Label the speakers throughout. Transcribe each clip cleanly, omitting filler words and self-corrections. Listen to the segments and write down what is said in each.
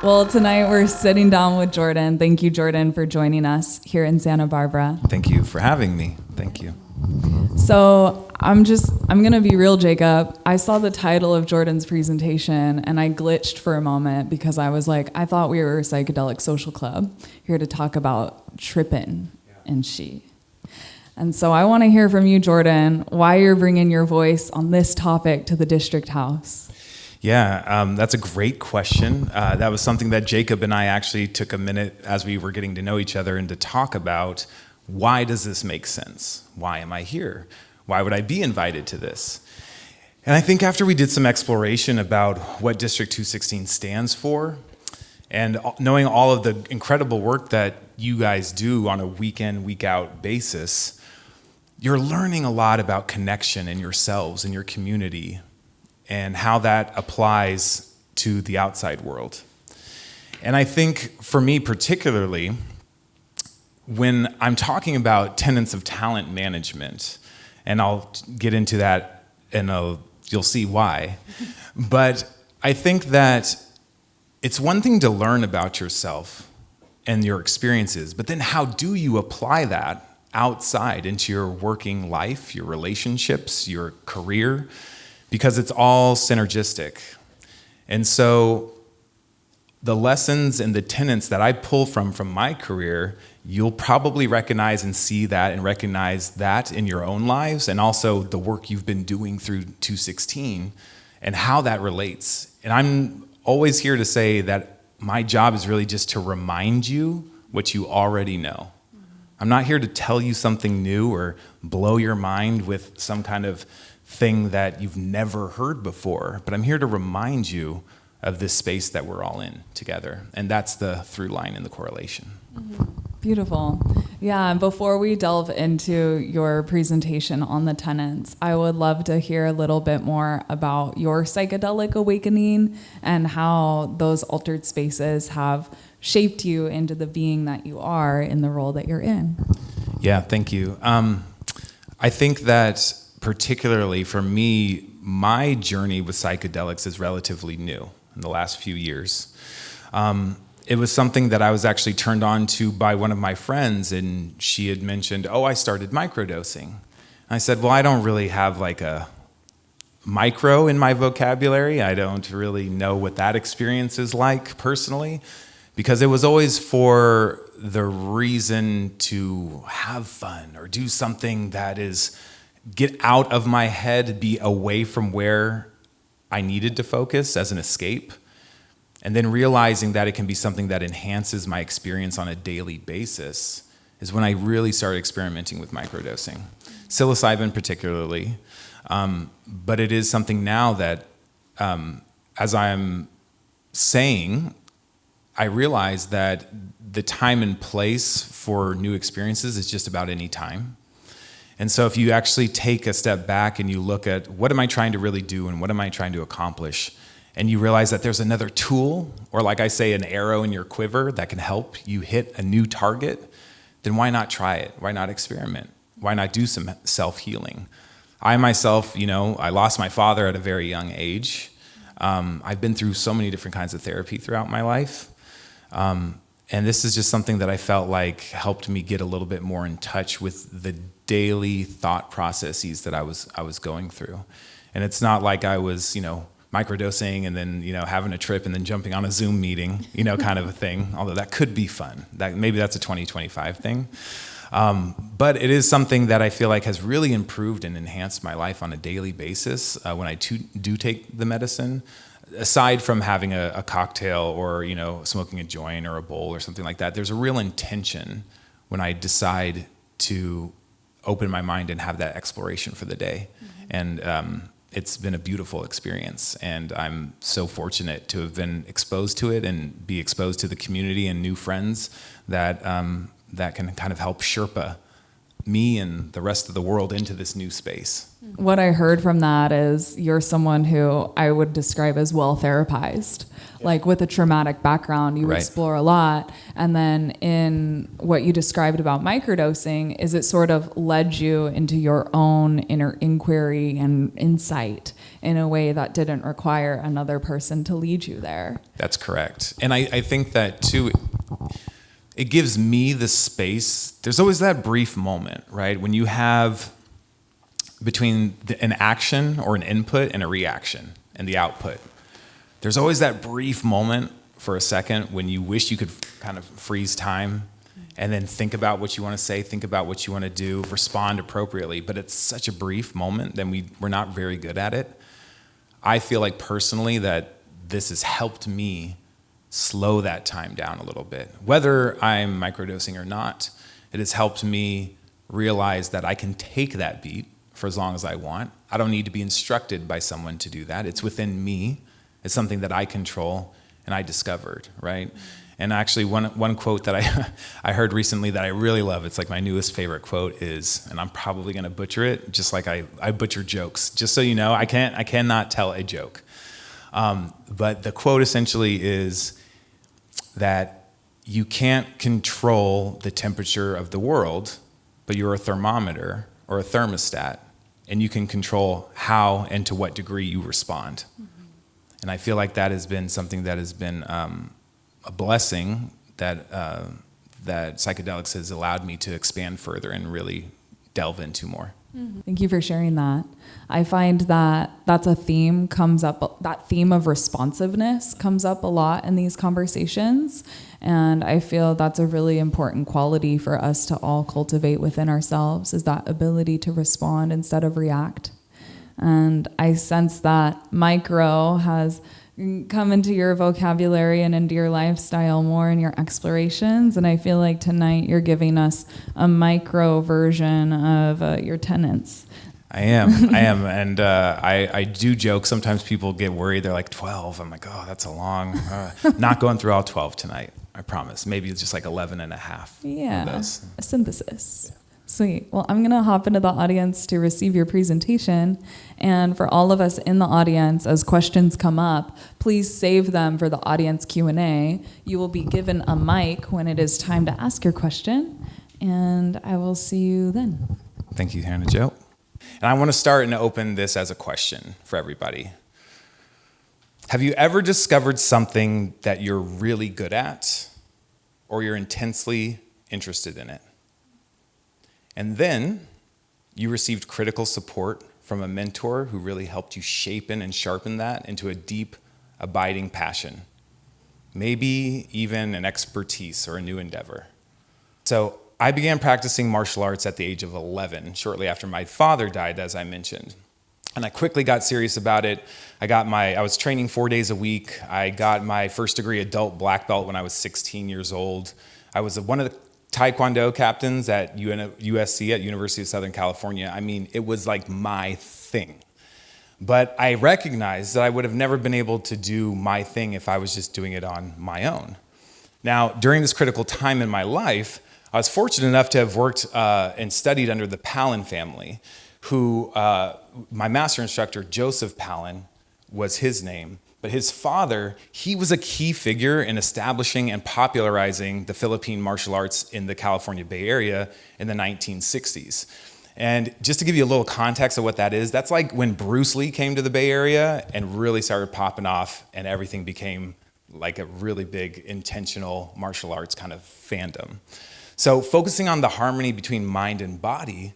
Speaker 1: Well, tonight we're sitting down with Jordan. Thank you, Jordan, for joining us here in Santa Barbara.
Speaker 2: Thank you for having me. Thank you.
Speaker 1: So I'm going to be real, Jacob. I saw the title of Jordan's presentation and I glitched for a moment because I was like, I thought we were a psychedelic social club here to talk about trippin' and she. And so I want to hear from you, Jordan, why you're bringing your voice on this topic to the district house.
Speaker 2: Yeah, that's a great question. That was something that Jacob and I actually took a minute as we were getting to know each other and to talk about, why does this make sense? Why am I here? Why would I be invited to this? And I think after we did some exploration about what District216 stands for, and knowing all of the incredible work that you guys do on a week in, week out basis, you're learning a lot about connection in yourselves and your community and how that applies to the outside world. And I think for me particularly, when I'm talking about tenets of talent management, and I'll get into that and you'll see why, but I think that it's one thing to learn about yourself and your experiences, but then how do you apply that outside into your working life, your relationships, your career? Because it's all synergistic. And so the lessons and the tenets that I pull from my career, you'll probably recognize and see that and recognize that in your own lives, and also the work you've been doing through 216 and how that relates. And I'm always here to say that my job is really just to remind you what you already know. I'm not here to tell you something new or blow your mind with some kind of thing that you've never heard before, but I'm here to remind you of this space that we're all in together. And that's the through line in the correlation.
Speaker 1: Mm-hmm. Beautiful. Yeah, and before we delve into your presentation on the tenets, I would love to hear a little bit more about your psychedelic awakening and how those altered spaces have shaped you into the being that you are in the role that you're in.
Speaker 2: Yeah, thank you. I think that particularly for me, my journey with psychedelics is relatively new in the last few years. It was something that I was actually turned on to by one of my friends, and she had mentioned, I started microdosing. And I said, well, I don't really have like a micro in my vocabulary. I don't really know what that experience is like personally, because it was always for the reason to have fun or do something that is get out of my head, be away from where I needed to focus as an escape. And then realizing that it can be something that enhances my experience on a daily basis is when I really started experimenting with microdosing. Psilocybin particularly. But it is something now that, as I'm saying, I realize that the time and place for new experiences is just about any time. And so if you actually take a step back and you look at what am I trying to really do and what am I trying to accomplish, and you realize that there's another tool, or like I say, an arrow in your quiver that can help you hit a new target, then why not try it? Why not experiment? Why not do some self-healing? I myself, I lost my father at a very young age. I've been through so many different kinds of therapy throughout my life. And this is just something that I felt like helped me get a little bit more in touch with the daily thought processes that I was going through. And it's not like I was, microdosing and then, having a trip and then jumping on a Zoom meeting, kind of a thing, although that could be fun. Maybe that's a 2025 thing. But it is something that I feel like has really improved and enhanced my life on a daily basis when I do take the medicine. Aside from having a cocktail or, smoking a joint or a bowl or something like that, there's a real intention when I decide to open my mind and have that exploration for the day. Mm-hmm. And it's been a beautiful experience. And I'm so fortunate to have been exposed to it and be exposed to the community and new friends that can kind of help Sherpa me and the rest of the world into this new space.
Speaker 1: What I heard from that is you're someone who I would describe as well therapized. like with a traumatic background, you
Speaker 2: Right.
Speaker 1: explore a lot. And then in what you described about microdosing, is it sort of led you into your own inner inquiry and insight in a way that didn't require another person to lead you there.
Speaker 2: That's correct. And I think that too, it gives me the space. There's always that brief moment, right? When you have between an action or an input and a reaction and the output. There's always that brief moment for a second when you wish you could kind of freeze time and then think about what you want to say, think about what you want to do, respond appropriately. But it's such a brief moment that we're not very good at it. I feel like personally that this has helped me slow that time down a little bit. Whether I'm microdosing or not, it has helped me realize that I can take that beat for as long as I want. I don't need to be instructed by someone to do that. It's within me. It's something that I control and I discovered, right? And actually one quote that I heard recently that I really love, it's like my newest favorite quote is, and I'm probably gonna butcher it, just like I butcher jokes. Just so you know, I cannot tell a joke. But the quote essentially is that you can't control the temperature of the world, but you're a thermometer or a thermostat, and you can control how and to what degree you respond. Mm-hmm. And I feel like that has been something that has been a blessing that psychedelics has allowed me to expand further and really delve into more.
Speaker 1: Mm-hmm. Thank you for sharing that. I find that that's a theme comes up, that theme of responsiveness comes up a lot in these conversations. And I feel that's a really important quality for us to all cultivate within ourselves, is that ability to respond instead of react. And I sense that micro has come into your vocabulary and into your lifestyle more in your explorations. And I feel like tonight you're giving us a micro version of your tenets.
Speaker 2: I am. And I do joke. Sometimes people get worried. They're like, 12. I'm like, oh, that's a long, not going through all 12 tonight. I promise. Maybe it's just like 11 and a half.
Speaker 1: Yeah,
Speaker 2: of those.
Speaker 1: a synthesis. Yeah. Sweet. Well, I'm going to hop into the audience to receive your presentation. And for all of us in the audience, as questions come up, please save them for the audience Q&A. You will be given a mic when it is time to ask your question. And I will see you then.
Speaker 2: Thank you, Hannah Jo. And I want to start and open this as a question for everybody. Have you ever discovered something that you're really good at, or you're intensely interested in it? And then you received critical support from a mentor who really helped you shapen and sharpen that into a deep, abiding passion. Maybe even an expertise or a new endeavor. So I began practicing martial arts at the age of 11, shortly after my father died, as I mentioned. And I quickly got serious about it. I was training 4 days a week. I got my first degree adult black belt when I was 16 years old. I was one of the Taekwondo captains at USC, at University of Southern California. I mean, it was like my thing. But I recognized that I would have never been able to do my thing if I was just doing it on my own. Now, during this critical time in my life, I was fortunate enough to have worked and studied under the Palin family, who my master instructor, Joseph Palin, was his name. But his father, he was a key figure in establishing and popularizing the Philippine martial arts in the California Bay Area in the 1960s. And just to give you a little context of what that is, that's like when Bruce Lee came to the Bay Area and really started popping off, and everything became like a really big intentional martial arts kind of fandom. So focusing on the harmony between mind and body,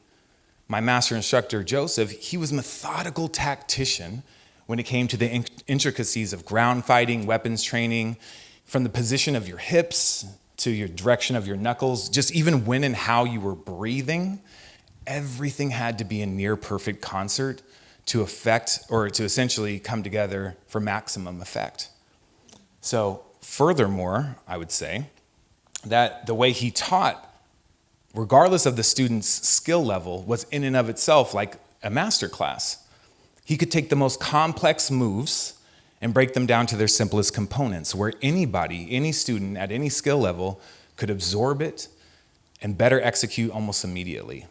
Speaker 2: my master instructor, Joseph, he was a methodical tactician when it came to the intricacies of ground fighting, weapons training, from the position of your hips to your direction of your knuckles, just even when and how you were breathing, everything had to be in near perfect concert to affect, or to essentially come together for maximum effect. So furthermore, I would say that the way he taught, regardless of the student's skill level, was in and of itself like a master class. He could take the most complex moves and break them down to their simplest components, where anybody, any student at any skill level could absorb it and better execute almost immediately.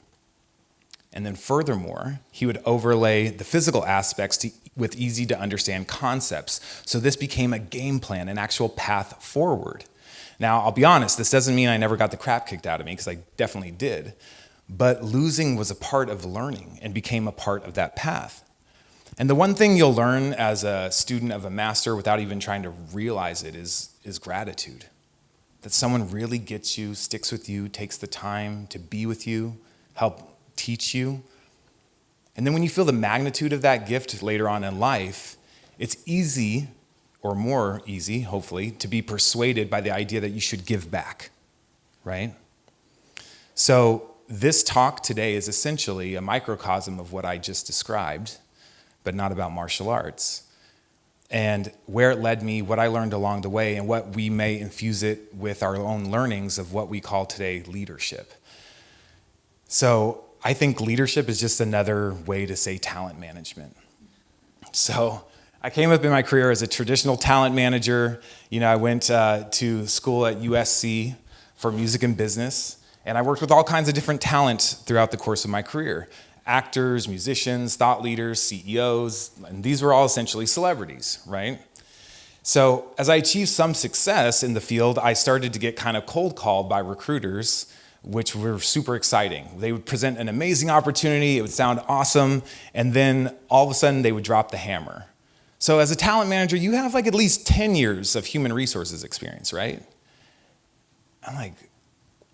Speaker 2: And then furthermore, he would overlay the physical aspects with easy to understand concepts. So this became a game plan, an actual path forward. Now, I'll be honest, this doesn't mean I never got the crap kicked out of me, because I definitely did. But losing was a part of learning and became a part of that path. And the one thing you'll learn as a student of a master without even trying to realize it is gratitude. That someone really gets you, sticks with you, takes the time to be with you, help teach you. And then when you feel the magnitude of that gift later on in life, it's easy, or more easy, hopefully, to be persuaded by the idea that you should give back, right? So this talk today is essentially a microcosm of what I just described, but not about martial arts. And where it led me, what I learned along the way, and what we may infuse it with our own learnings of what we call today leadership. So I think leadership is just another way to say talent management. So I came up in my career as a traditional talent manager. I went to school at USC for music and business, and I worked with all kinds of different talent throughout the course of my career. Actors, musicians, thought leaders, CEOs, and these were all essentially celebrities, right? So as I achieved some success in the field, I started to get kind of cold called by recruiters, which were super exciting. They would present an amazing opportunity, it would sound awesome, and then all of a sudden they would drop the hammer. So as a talent manager, you have like at least 10 years of human resources experience, right? I'm like,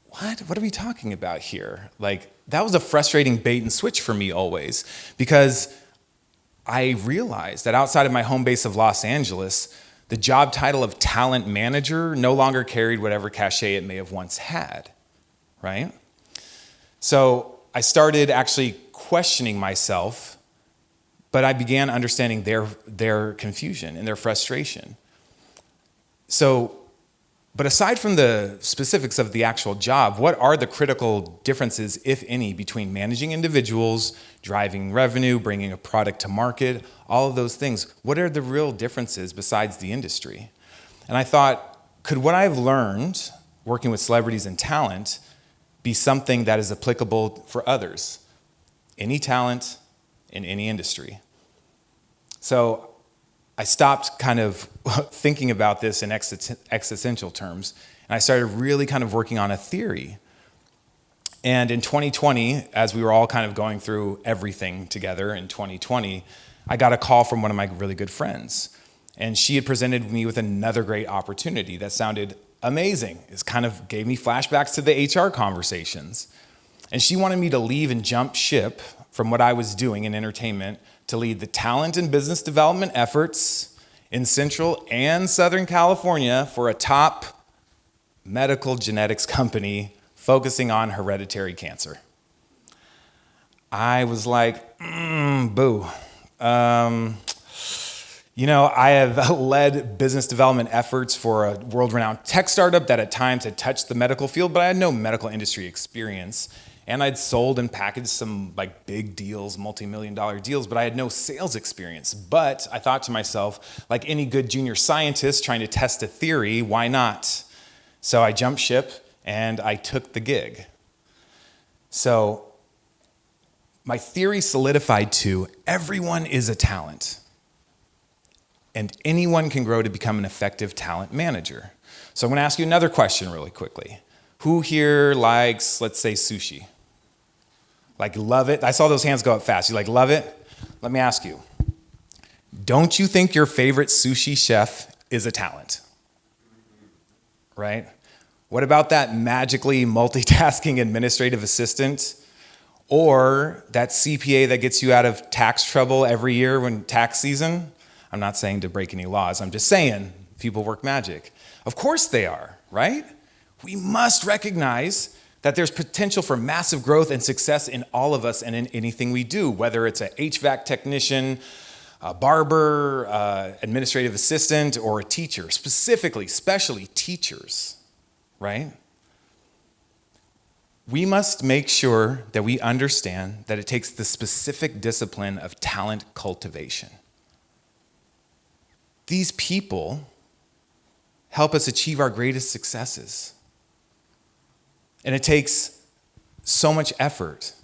Speaker 2: what? What are we talking about here? Like, that was a frustrating bait and switch for me always, because I realized that outside of my home base of Los Angeles, the job title of talent manager no longer carried whatever cachet it may have once had, right? So I started actually questioning myself, but I began understanding their confusion and their frustration. But aside from the specifics of the actual job, what are the critical differences, if any, between managing individuals, driving revenue, bringing a product to market, all of those things? What are the real differences besides the industry? And I thought, could what I've learned working with celebrities and talent be something that is applicable for others? Any talent in any industry. So I stopped kind of thinking about this in existential terms, and I started really kind of working on a theory. And in 2020, as we were all kind of going through everything together in 2020, I got a call from one of my really good friends, and she had presented me with another great opportunity that sounded amazing. It kind of gave me flashbacks to the HR conversations. And she wanted me to leave and jump ship from what I was doing in entertainment to lead the talent and business development efforts in Central and Southern California for a top medical genetics company focusing on hereditary cancer. I was like, boo. I have led business development efforts for a world-renowned tech startup that at times had touched the medical field, but I had no medical industry experience. And I'd sold and packaged some like big deals, multi-million-dollar deals, but I had no sales experience. But I thought to myself, like any good junior scientist trying to test a theory, why not? So I jumped ship and I took the gig. So my theory solidified to everyone is a talent. And anyone can grow to become an effective talent manager. So I'm going to ask you another question really quickly. Who here likes, let's say, sushi? Like, love it? I saw those hands go up fast. You like, love it? Let me ask you. Don't you think your favorite sushi chef is a talent? Right? What about that magically multitasking administrative assistant? Or that CPA that gets you out of tax trouble every year when tax season? I'm not saying to break any laws. I'm just saying people work magic. Of course they are, right? We must recognize that there's potential for massive growth and success in all of us and in anything we do, whether it's an HVAC technician, a barber, administrative assistant, or a teacher, especially teachers, right? We must make sure that we understand that it takes the specific discipline of talent cultivation. These people help us achieve our greatest successes. And it takes so much effort.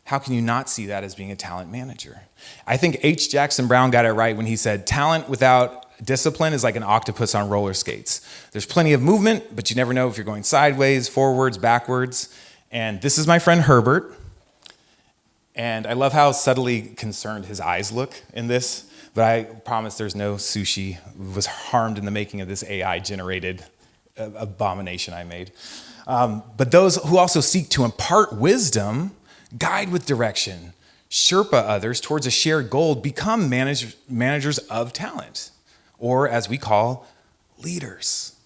Speaker 2: how can you not see that as being a talent manager? I think H. Jackson Brown got it right when he said, talent without discipline is like an octopus on roller skates. There's plenty of movement, but you never know if you're going sideways, forwards, backwards. And this is my friend Herbert. And I love how subtly concerned his eyes look in this, but I promise there's no sushi was harmed in the making of this AI-generated abomination I made. But those who also seek to impart wisdom, guide with direction, Sherpa others towards a shared goal, become managers of talent, or as we call, leaders.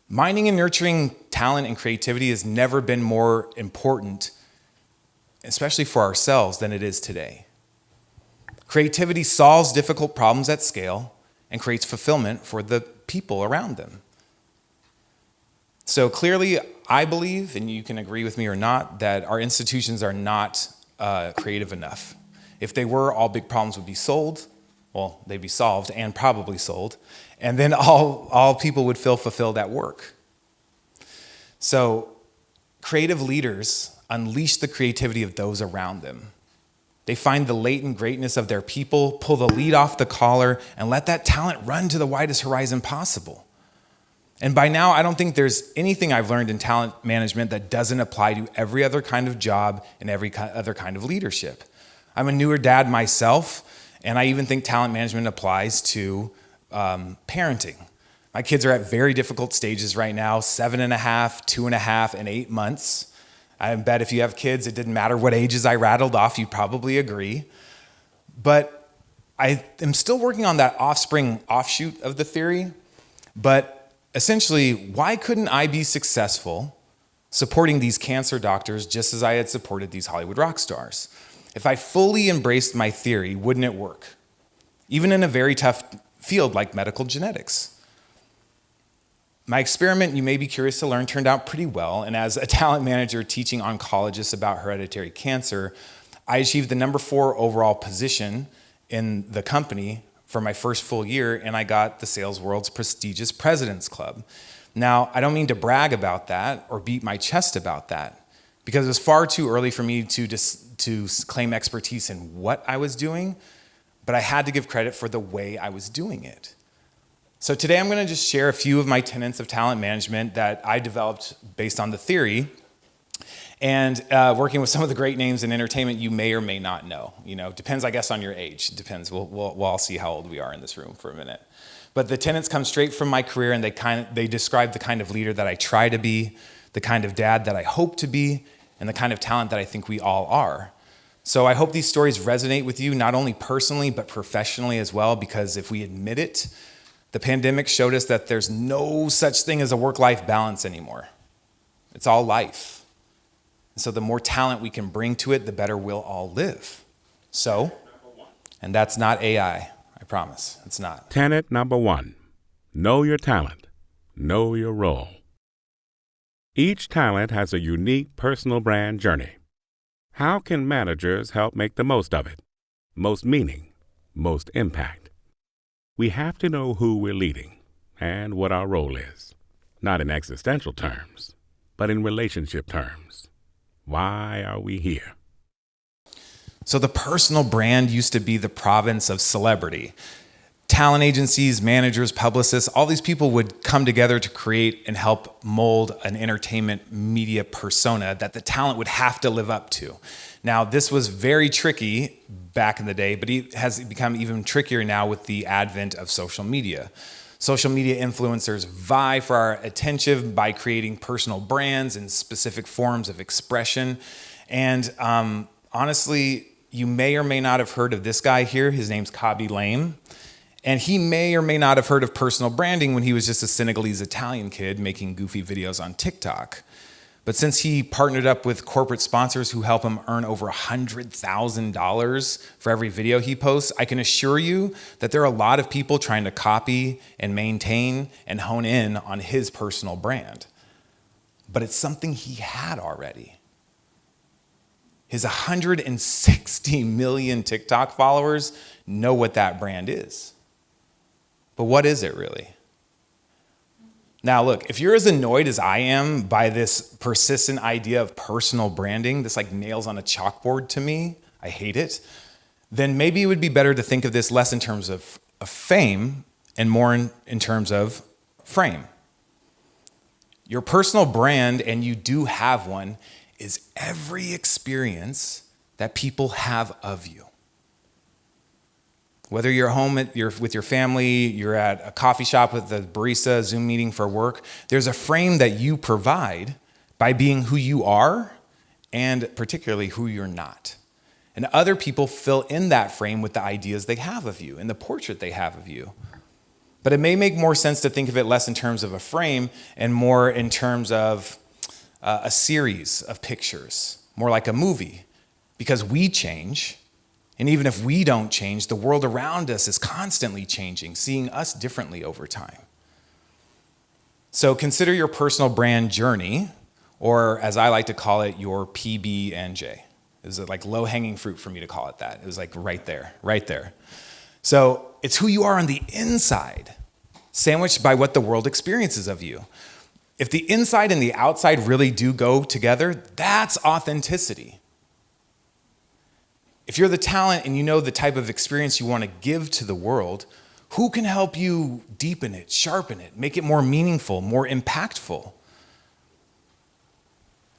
Speaker 2: Minding and nurturing talent and creativity has never been more important, especially for ourselves, than it is today. Creativity solves difficult problems at scale and creates fulfillment for the people around them. So clearly, I believe, and you can agree with me or not, that our institutions are not creative enough. If they were, all big problems would be solved. Well, they'd be solved and probably sold. And then all people would feel fulfilled at work. So creative leaders unleash the creativity of those around them. They find the latent greatness of their people, pull the lead off the collar, and let that talent run to the widest horizon possible. And by now, I don't think there's anything I've learned in talent management that doesn't apply to every other kind of job and every other kind of leadership. I'm a newer dad myself, and I even think talent management applies to parenting. My kids are at very difficult stages right now, 7.5, 2.5, and 8 months. I bet if you have kids, it didn't matter what ages I rattled off, you'd probably agree. But I am still working on that offshoot of the theory. But essentially, why couldn't I be successful supporting these cancer doctors just as I had supported these Hollywood rock stars? If I fully embraced my theory, wouldn't it work? Even in a very tough field like medical genetics. My experiment, you may be curious to learn, turned out pretty well. And as a talent manager teaching oncologists about hereditary cancer, I achieved the number 4 overall position in the company for my first full year, and I got the sales world's prestigious President's Club. Now, I don't mean to brag about that or beat my chest about that, because it was far too early for me to claim expertise in what I was doing, but I had to give credit for the way I was doing it. So today I'm going to just share a few of my tenets of talent management that I developed based on the theory, and working with some of the great names in entertainment you may or may not know. You know, depends, I guess, on your age. Depends. We'll all see how old we are in this room for a minute. But the tenets come straight from my career, and they describe the kind of leader that I try to be, the kind of dad that I hope to be, and the kind of talent that I think we all are. So I hope these stories resonate with you, not only personally, but professionally as well, because if we admit it, the pandemic showed us that there's no such thing as a work-life balance anymore. It's all life. And so the more talent we can bring to it, the better we'll all live. So, and that's not AI, I promise. It's not.
Speaker 3: Tenet number 1, know your talent, know your role. Each talent has a unique personal brand journey. How can managers help make the most of it? Most meaning, most impact. We have to know who we're leading and what our role is, not in existential terms, but in relationship terms. Why are we here?
Speaker 2: So the personal brand used to be the province of celebrity. Talent agencies, managers, publicists, all these people would come together to create and help mold an entertainment media persona that the talent would have to live up to. Now, this was very tricky back in the day, but it has become even trickier now with the advent of social media. Social media influencers vie for our attention by creating personal brands and specific forms of expression. And honestly, you may or may not have heard of this guy here. His name's Kabi Lame. And he may or may not have heard of personal branding when he was just a Senegalese Italian kid making goofy videos on TikTok. But since he partnered up with corporate sponsors who help him earn over $100,000 for every video he posts, I can assure you that there are a lot of people trying to copy and maintain and hone in on his personal brand. But it's something he had already. His 160 million TikTok followers know what that brand is. But what is it really? Now, look, if you're as annoyed as I am by this persistent idea of personal branding, this like nails on a chalkboard to me, I hate it, then maybe it would be better to think of this less in terms of fame and more in terms of frame. Your personal brand, and you do have one, is every experience that people have of you. Whether you're home with your family, you're at a coffee shop with a barista, Zoom meeting for work, there's a frame that you provide by being who you are and particularly who you're not. And other people fill in that frame with the ideas they have of you and the portrait they have of you. But it may make more sense to think of it less in terms of a frame and more in terms of a series of pictures, more like a movie, because we change. And even if we don't change, the world around us is constantly changing, seeing us differently over time. So consider your personal brand journey, or as I like to call it, your PB&J. It was like low-hanging fruit for me to call it that. It was like right there. So it's who you are on the inside, sandwiched by what the world experiences of you. If the inside and the outside really do go together, that's authenticity. If you're the talent and you know the type of experience you want to give to the world, who can help you deepen it, sharpen it, make it more meaningful, more impactful?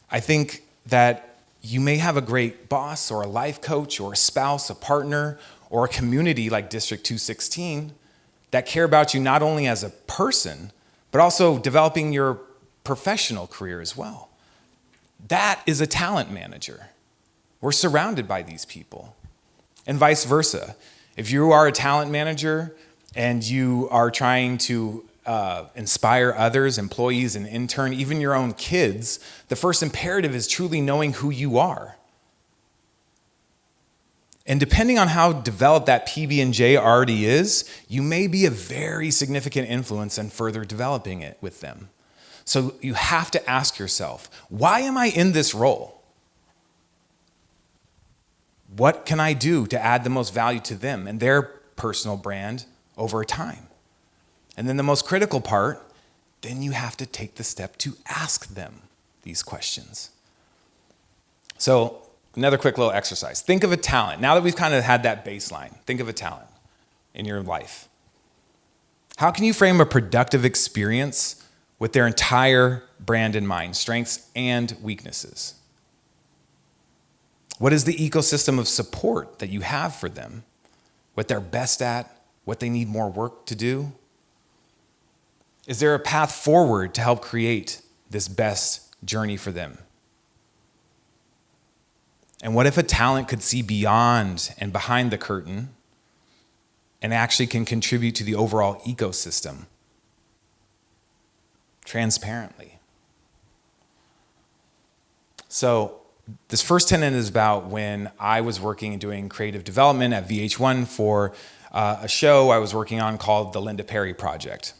Speaker 2: I think that you may have a great boss or a life coach or a spouse, a partner, or a community like District216 that care about you not only as a person, but also developing your professional career as well. That is a talent manager. We're surrounded by these people. And vice versa. If you are a talent manager and you are trying to inspire others, employees, and intern, even your own kids, the first imperative is truly knowing who you are. And depending on how developed that PB&J already is, you may be a very significant influence in further developing it with them. So you have to ask yourself, why am I in this role? What can I do to add the most value to them and their personal brand over time? And then the most critical part, then you have to take the step to ask them these questions. So another quick little exercise. Think of a talent. Now that we've kind of had that baseline, think of a talent in your life. How can you frame a productive experience with their entire brand in mind, strengths and weaknesses? What is the ecosystem of support that you have for them? What they're best at? What they need more work to do? Is there a path forward to help create this best journey for them? And what if a talent could see beyond and behind the curtain and actually can contribute to the overall ecosystem transparently? So this first tenet is about when I was working and doing creative development at VH1 for a show I was working on called The Linda Perry Project.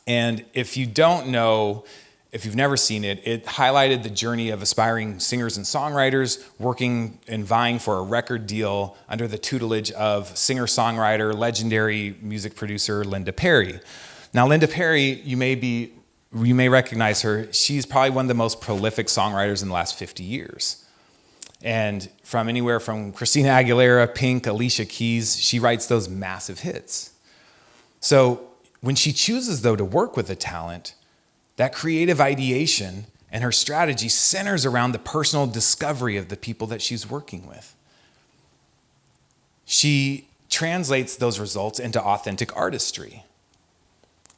Speaker 2: And if you don't know, if you've never seen it, it highlighted the journey of aspiring singers and songwriters working and vying for a record deal under the tutelage of singer-songwriter, legendary music producer Linda Perry. Now, Linda Perry, you may recognize her. She's probably one of the most prolific songwriters in the last 50 years. And from anywhere from Christina Aguilera, Pink, Alicia Keys, she writes those massive hits. So when she chooses, though, to work with a talent, that creative ideation and her strategy centers around the personal discovery of the people that she's working with. She translates those results into authentic artistry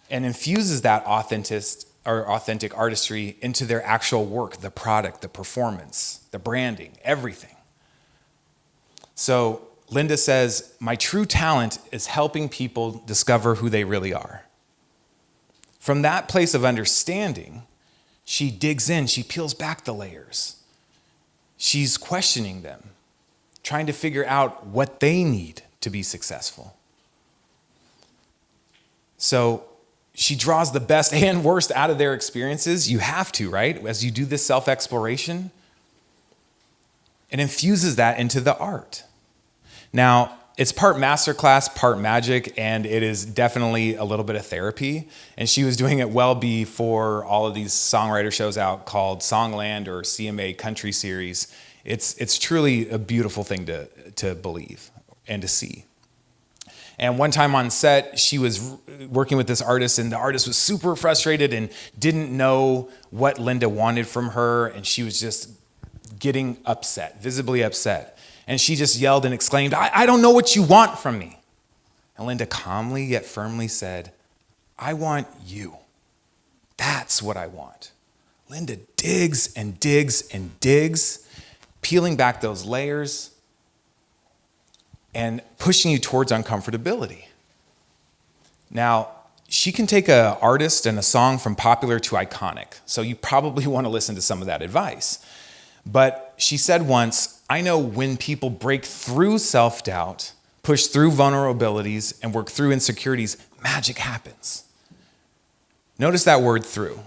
Speaker 2: and infuses that authentic artistry into their actual work, the product, the performance, the branding, everything. So Linda says, my true talent is helping people discover who they really are. From that place of understanding, she digs in, she peels back the layers. She's questioning them, trying to figure out what they need to be successful. So she draws the best and worst out of their experiences. You have to, right? As you do this self-exploration, and infuses that into the art. Now, It's part masterclass, part magic, and it is definitely a little bit of therapy. And she was doing it well before all of these songwriter shows out called Songland or CMA Country Series. It's truly a beautiful thing to believe and to see. And one time on set, she was working with this artist, and the artist was super frustrated and didn't know what Linda wanted from her, and she was just getting upset, visibly upset. And she just yelled and exclaimed, I don't know what you want from me. And Linda calmly yet firmly said, I want you. That's what I want. Linda digs and digs and digs, peeling back those layers and pushing you towards uncomfortability. Now, she can take an artist and a song from popular to iconic, so you probably want to listen to some of that advice. But she said once, I know when people break through self-doubt, push through vulnerabilities, and work through insecurities, magic happens. Notice that word through.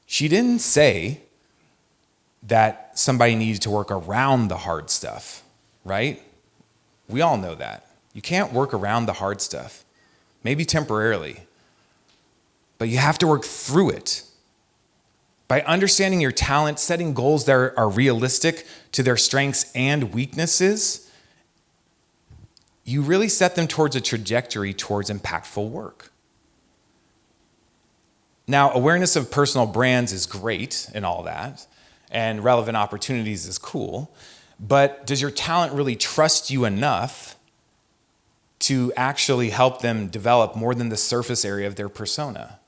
Speaker 2: She didn't say that somebody needed to work around the hard stuff, right? We all know that. You can't work around the hard stuff, maybe temporarily, but you have to work through it. By understanding your talent, setting goals that are realistic to their strengths and weaknesses, you really set them towards a trajectory towards impactful work. Now, awareness of personal brands is great and all that, and relevant opportunities is cool, but does your talent really trust you enough to actually help them develop more than the surface area of their persona?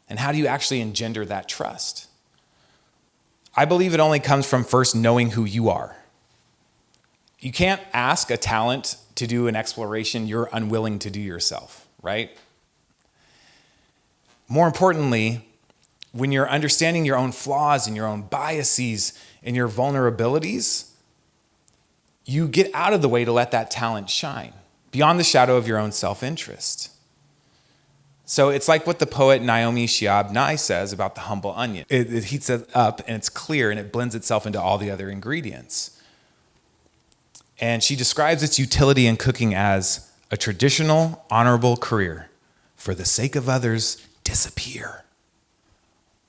Speaker 2: And how do you actually engender that trust? I believe it only comes from first knowing who you are. You can't ask a talent to do an exploration you're unwilling to do yourself, right? More importantly, when you're understanding your own flaws and your own biases and your vulnerabilities, you get out of the way to let that talent shine beyond the shadow of your own self-interest. So it's like what the poet Naomi Shihab Nye says about the humble onion. It heats it up and it's clear and it blends itself into all the other ingredients. And she describes its utility in cooking as a traditional, honorable career. For the sake of others, disappear.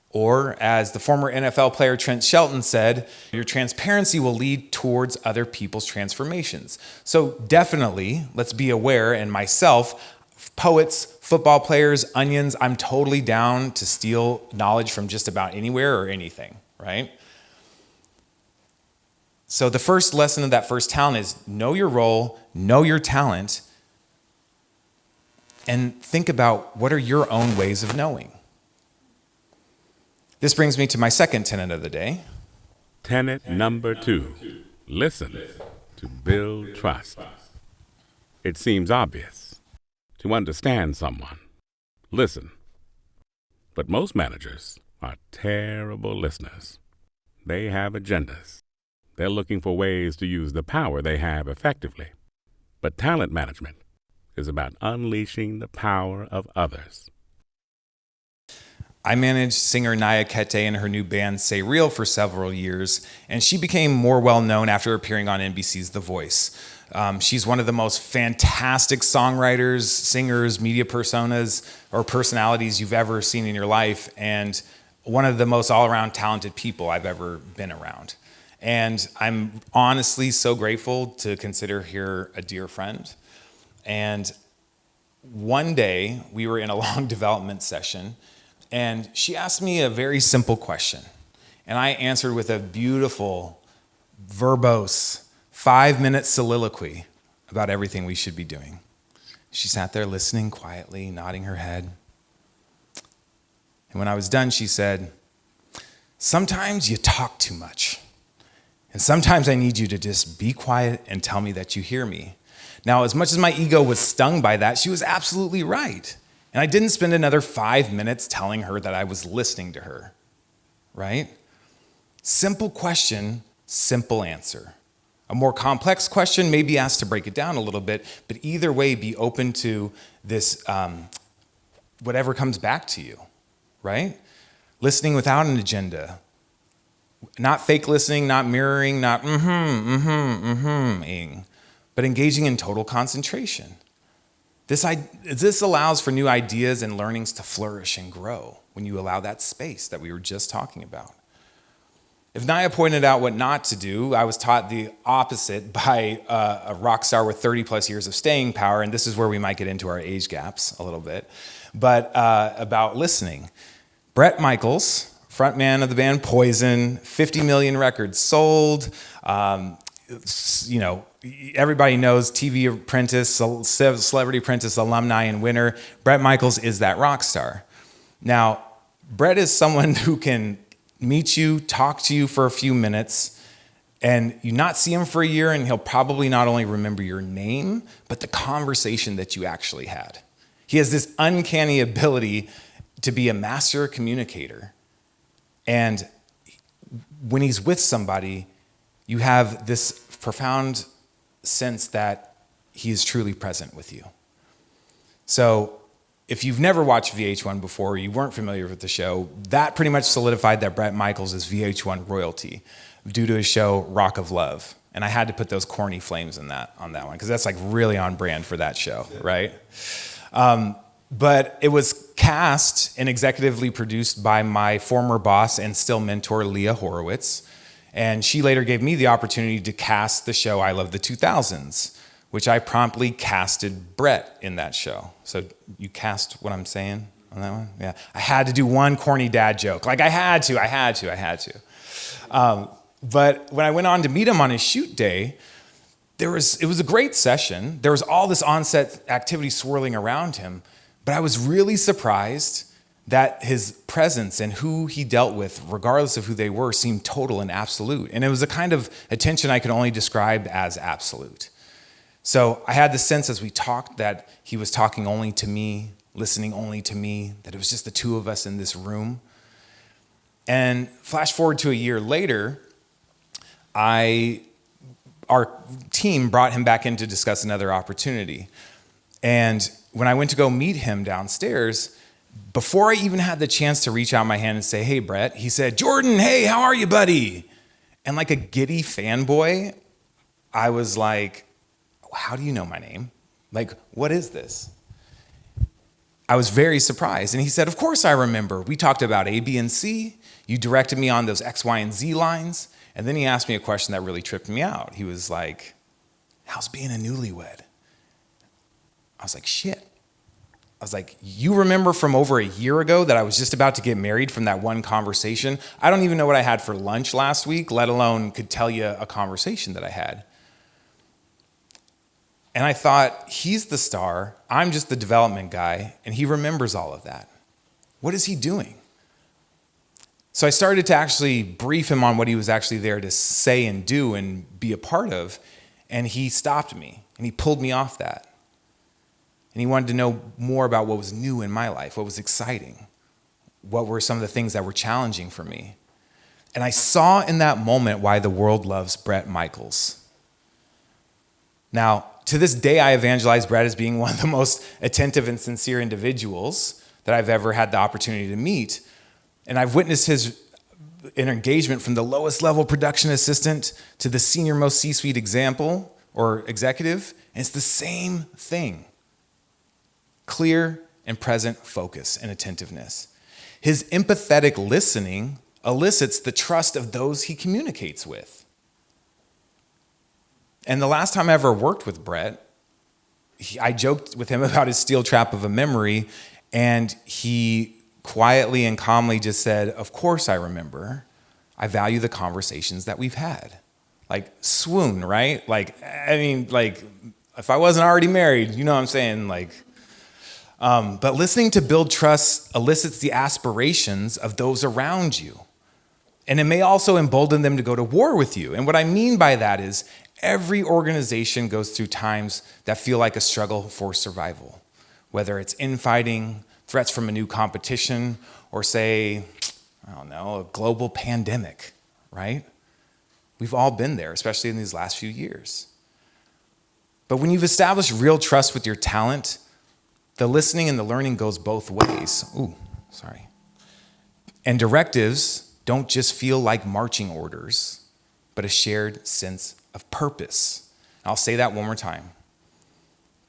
Speaker 2: Or as the former NFL player Trent Shelton said, your transparency will lead towards other people's transformations. So definitely, let's be aware, and myself, poets, football players, onions, I'm totally down to steal knowledge from just about anywhere or anything, right? So the first lesson of that first talent is know your role, know your talent, and think about what are your own ways of knowing. This brings me to my second tenet of the day.
Speaker 3: Tenet number 2, listen to build trust. It seems obvious. To understand someone, listen. But most managers are terrible listeners. They have agendas. They're looking for ways to use the power they have effectively. But talent management is about unleashing the power of others.
Speaker 2: I managed singer Naya Kete and her new band Say Real for several years, and she became more well-known after appearing on NBC's The Voice. She's one of the most fantastic songwriters, singers, media personas, or personalities you've ever seen in your life, and one of the most all-around talented people I've ever been around. And I'm honestly so grateful to consider her a dear friend. And one day, we were in a long development session, and she asked me a very simple question. And I answered with a beautiful, verbose, 5-minute soliloquy about everything we should be doing. She sat there listening quietly, nodding her head. And when I was done, she said, sometimes you talk too much. And sometimes I need you to just be quiet and tell me that you hear me. Now, as much as my ego was stung by that, she was absolutely right. And I didn't spend another 5 minutes telling her that I was listening to her, right? Simple question, simple answer. A more complex question may be asked to break it down a little bit, but either way, be open to this, whatever comes back to you, right? Listening without an agenda. Not fake listening, not mirroring, not ing, but engaging in total concentration. This allows for new ideas and learnings to flourish and grow when you allow that space that we were just talking about. If Naya pointed out what not to do, I was taught the opposite by a rock star with 30 plus years of staying power, and this is where we might get into our age gaps a little bit, but about listening. Bret Michaels, frontman of the band Poison, 50 million records sold, everybody knows TV Apprentice, Celebrity Apprentice alumni and winner. Bret Michaels is that rock star. Now, Bret is someone who can meet you, talk to you for a few minutes, and you not see him for a year, and he'll probably not only remember your name, but the conversation that you actually had. He has this uncanny ability to be a master communicator. And when he's with somebody, you have this profound sense that he is truly present with you. So if you've never watched VH1 before, or you weren't familiar with the show, that pretty much solidified that Bret Michaels is VH1 royalty due to his show Rock of Love. And I had to put those corny flames on that one, because that's like really on brand for that show, right? But it was cast and executively produced by my former boss and still mentor, Leah Horowitz. And she later gave me the opportunity to cast the show I Love the 2000s, which I promptly casted Bret in that show. So you cast what I'm saying on that one? Yeah. I had to do one corny dad joke. Like I had to. But when I went on to meet him on his shoot day, it was a great session. There was all this on-set activity swirling around him, but I was really surprised that his presence and who he dealt with, regardless of who they were, seemed total and absolute. And it was a kind of attention I could only describe as absolute. So I had the sense as we talked that he was talking only to me, listening only to me, that it was just the two of us in this room. And flash forward to a year later, our team brought him back in to discuss another opportunity. And when I went to go meet him downstairs, before I even had the chance to reach out my hand and say, "Hey, Bret," he said, "Jordan, hey, how are you, buddy?" And like a giddy fanboy, I was like, "How do you know my name? Like, what is this?" I was very surprised. And he said, "Of course I remember. We talked about A, B, and C. You directed me on those X, Y, and Z lines." And then he asked me a question that really tripped me out. He was like, "How's being a newlywed?" I was like, "Shit." I was like, "You remember from over a year ago that I was just about to get married from that one conversation? I don't even know what I had for lunch last week, let alone could tell you a conversation that I had." And I thought, he's the star, I'm just the development guy, and he remembers all of that. What is he doing? So I started to actually brief him on what he was actually there to say and do and be a part of, and he stopped me, and he pulled me off that. And he wanted to know more about what was new in my life, what was exciting, what were some of the things that were challenging for me. And I saw in that moment why the world loves Bret Michaels. Now, to this day, I evangelize Bret as being one of the most attentive and sincere individuals that I've ever had the opportunity to meet. And I've witnessed his engagement from the lowest level production assistant to the senior most C-suite example or executive. And it's the same thing. Clear and present focus and attentiveness. His empathetic listening elicits the trust of those he communicates with. And the last time I ever worked with Bret, I joked with him about his steel trap of a memory, and he quietly and calmly just said, "Of course I remember. I value the conversations that we've had." Like, swoon, right? Like, I mean, like, if I wasn't already married, you know what I'm saying? Like, but listening to build trust elicits the aspirations of those around you. And it may also embolden them to go to war with you. And what I mean by that is every organization goes through times that feel like a struggle for survival, whether it's infighting, threats from a new competition, or say, I don't know, a global pandemic, right? We've all been there, especially in these last few years. But when you've established real trust with your talent, the listening and the learning goes both ways. And directives don't just feel like marching orders, but a shared sense of purpose. I'll say that one more time.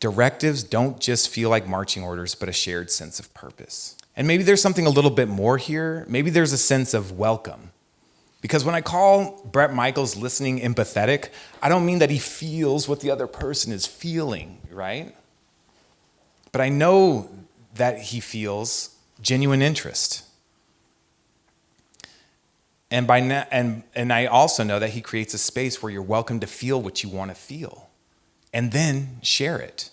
Speaker 2: Directives don't just feel like marching orders, but a shared sense of purpose. And maybe there's something a little bit more here. Maybe there's a sense of welcome. Because when I call Bret Michaels listening empathetic, I don't mean that he feels what the other person is feeling, right? But I know that he feels genuine interest. And I also know that he creates a space where you're welcome to feel what you want to feel and then share it.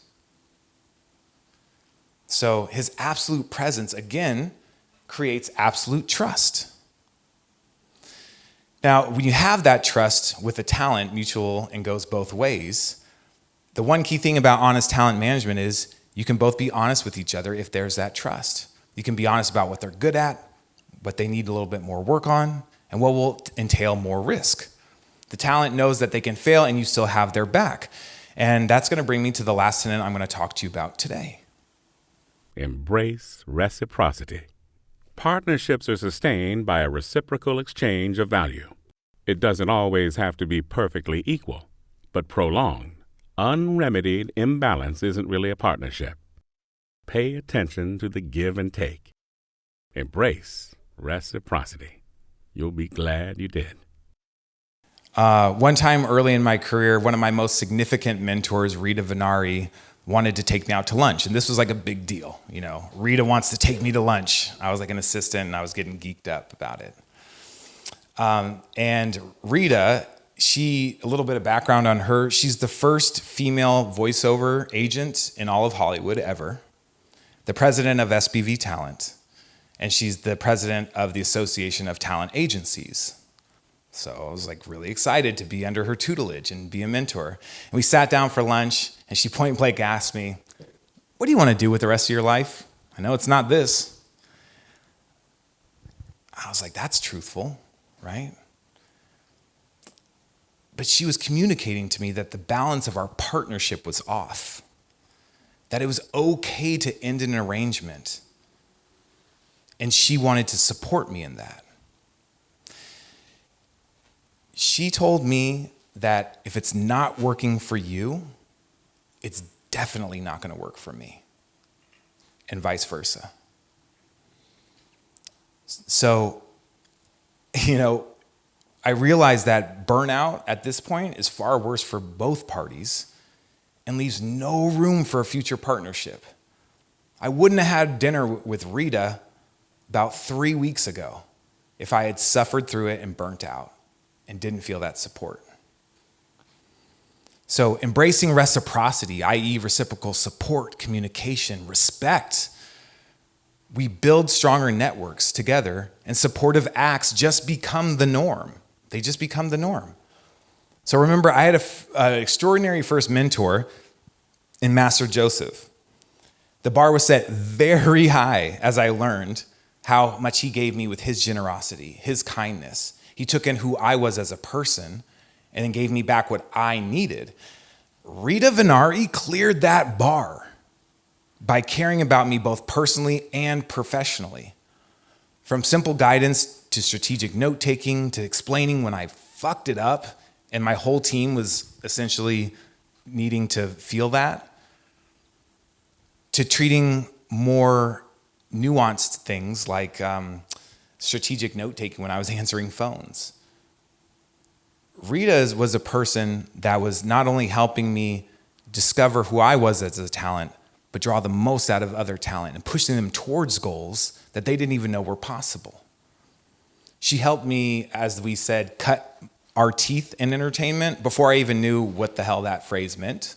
Speaker 2: So his absolute presence, again, creates absolute trust. Now, when you have that trust with a talent, mutual and goes both ways, the one key thing about honest talent management is you can both be honest with each other if there's that trust. You can be honest about what they're good at, what they need a little bit more work on, and what will entail more risk. The talent knows that they can fail and you still have their back. And that's going to bring me to the last tenet I'm going to talk to you about today.
Speaker 3: Embrace reciprocity. Partnerships are sustained by a reciprocal exchange of value. It doesn't always have to be perfectly equal, but prolonged, unremedied imbalance isn't really a partnership. Pay attention to the give and take. Embrace reciprocity. You'll be glad you did.
Speaker 2: One time early in my career, one of my most significant mentors, Rita Venari, wanted to take me out to lunch. And this was like a big deal. You know, Rita wants to take me to lunch. I was like an assistant and I was getting geeked up about it. And Rita, a little bit of background on her, she's the first female voiceover agent in all of Hollywood ever, the president of SPV Talent, and she's the president of the Association of Talent Agencies. So I was like really excited to be under her tutelage and be a mentor. And we sat down for lunch and she point blank asked me, "What do you want to do with the rest of your life? I know it's not this." I was like, that's truthful, right? But she was communicating to me that the balance of our partnership was off, that it was okay to end an arrangement. And she wanted to support me in that. She told me that if it's not working for you, it's definitely not going to work for me, and vice versa. So, I realized that burnout at this point is far worse for both parties and leaves no room for a future partnership. I wouldn't have had dinner with Rita about 3 weeks ago if I had suffered through it and burnt out and didn't feel that support. So embracing reciprocity, i.e. reciprocal support, communication, respect, we build stronger networks together and supportive acts just become the norm. They just become the norm. So remember, I had an extraordinary first mentor in Master Joseph. The bar was set very high as I learned how much he gave me with his generosity, his kindness. He took in who I was as a person and then gave me back what I needed. Rita Venari cleared that bar by caring about me both personally and professionally. From simple guidance to strategic note-taking to explaining when I fucked it up and my whole team was essentially needing to feel that, to treating more nuanced things like strategic note-taking when I was answering phones. Rita was a person that was not only helping me discover who I was as a talent, but draw the most out of other talent and pushing them towards goals that they didn't even know were possible. She helped me, as we said, cut our teeth in entertainment before I even knew what the hell that phrase meant.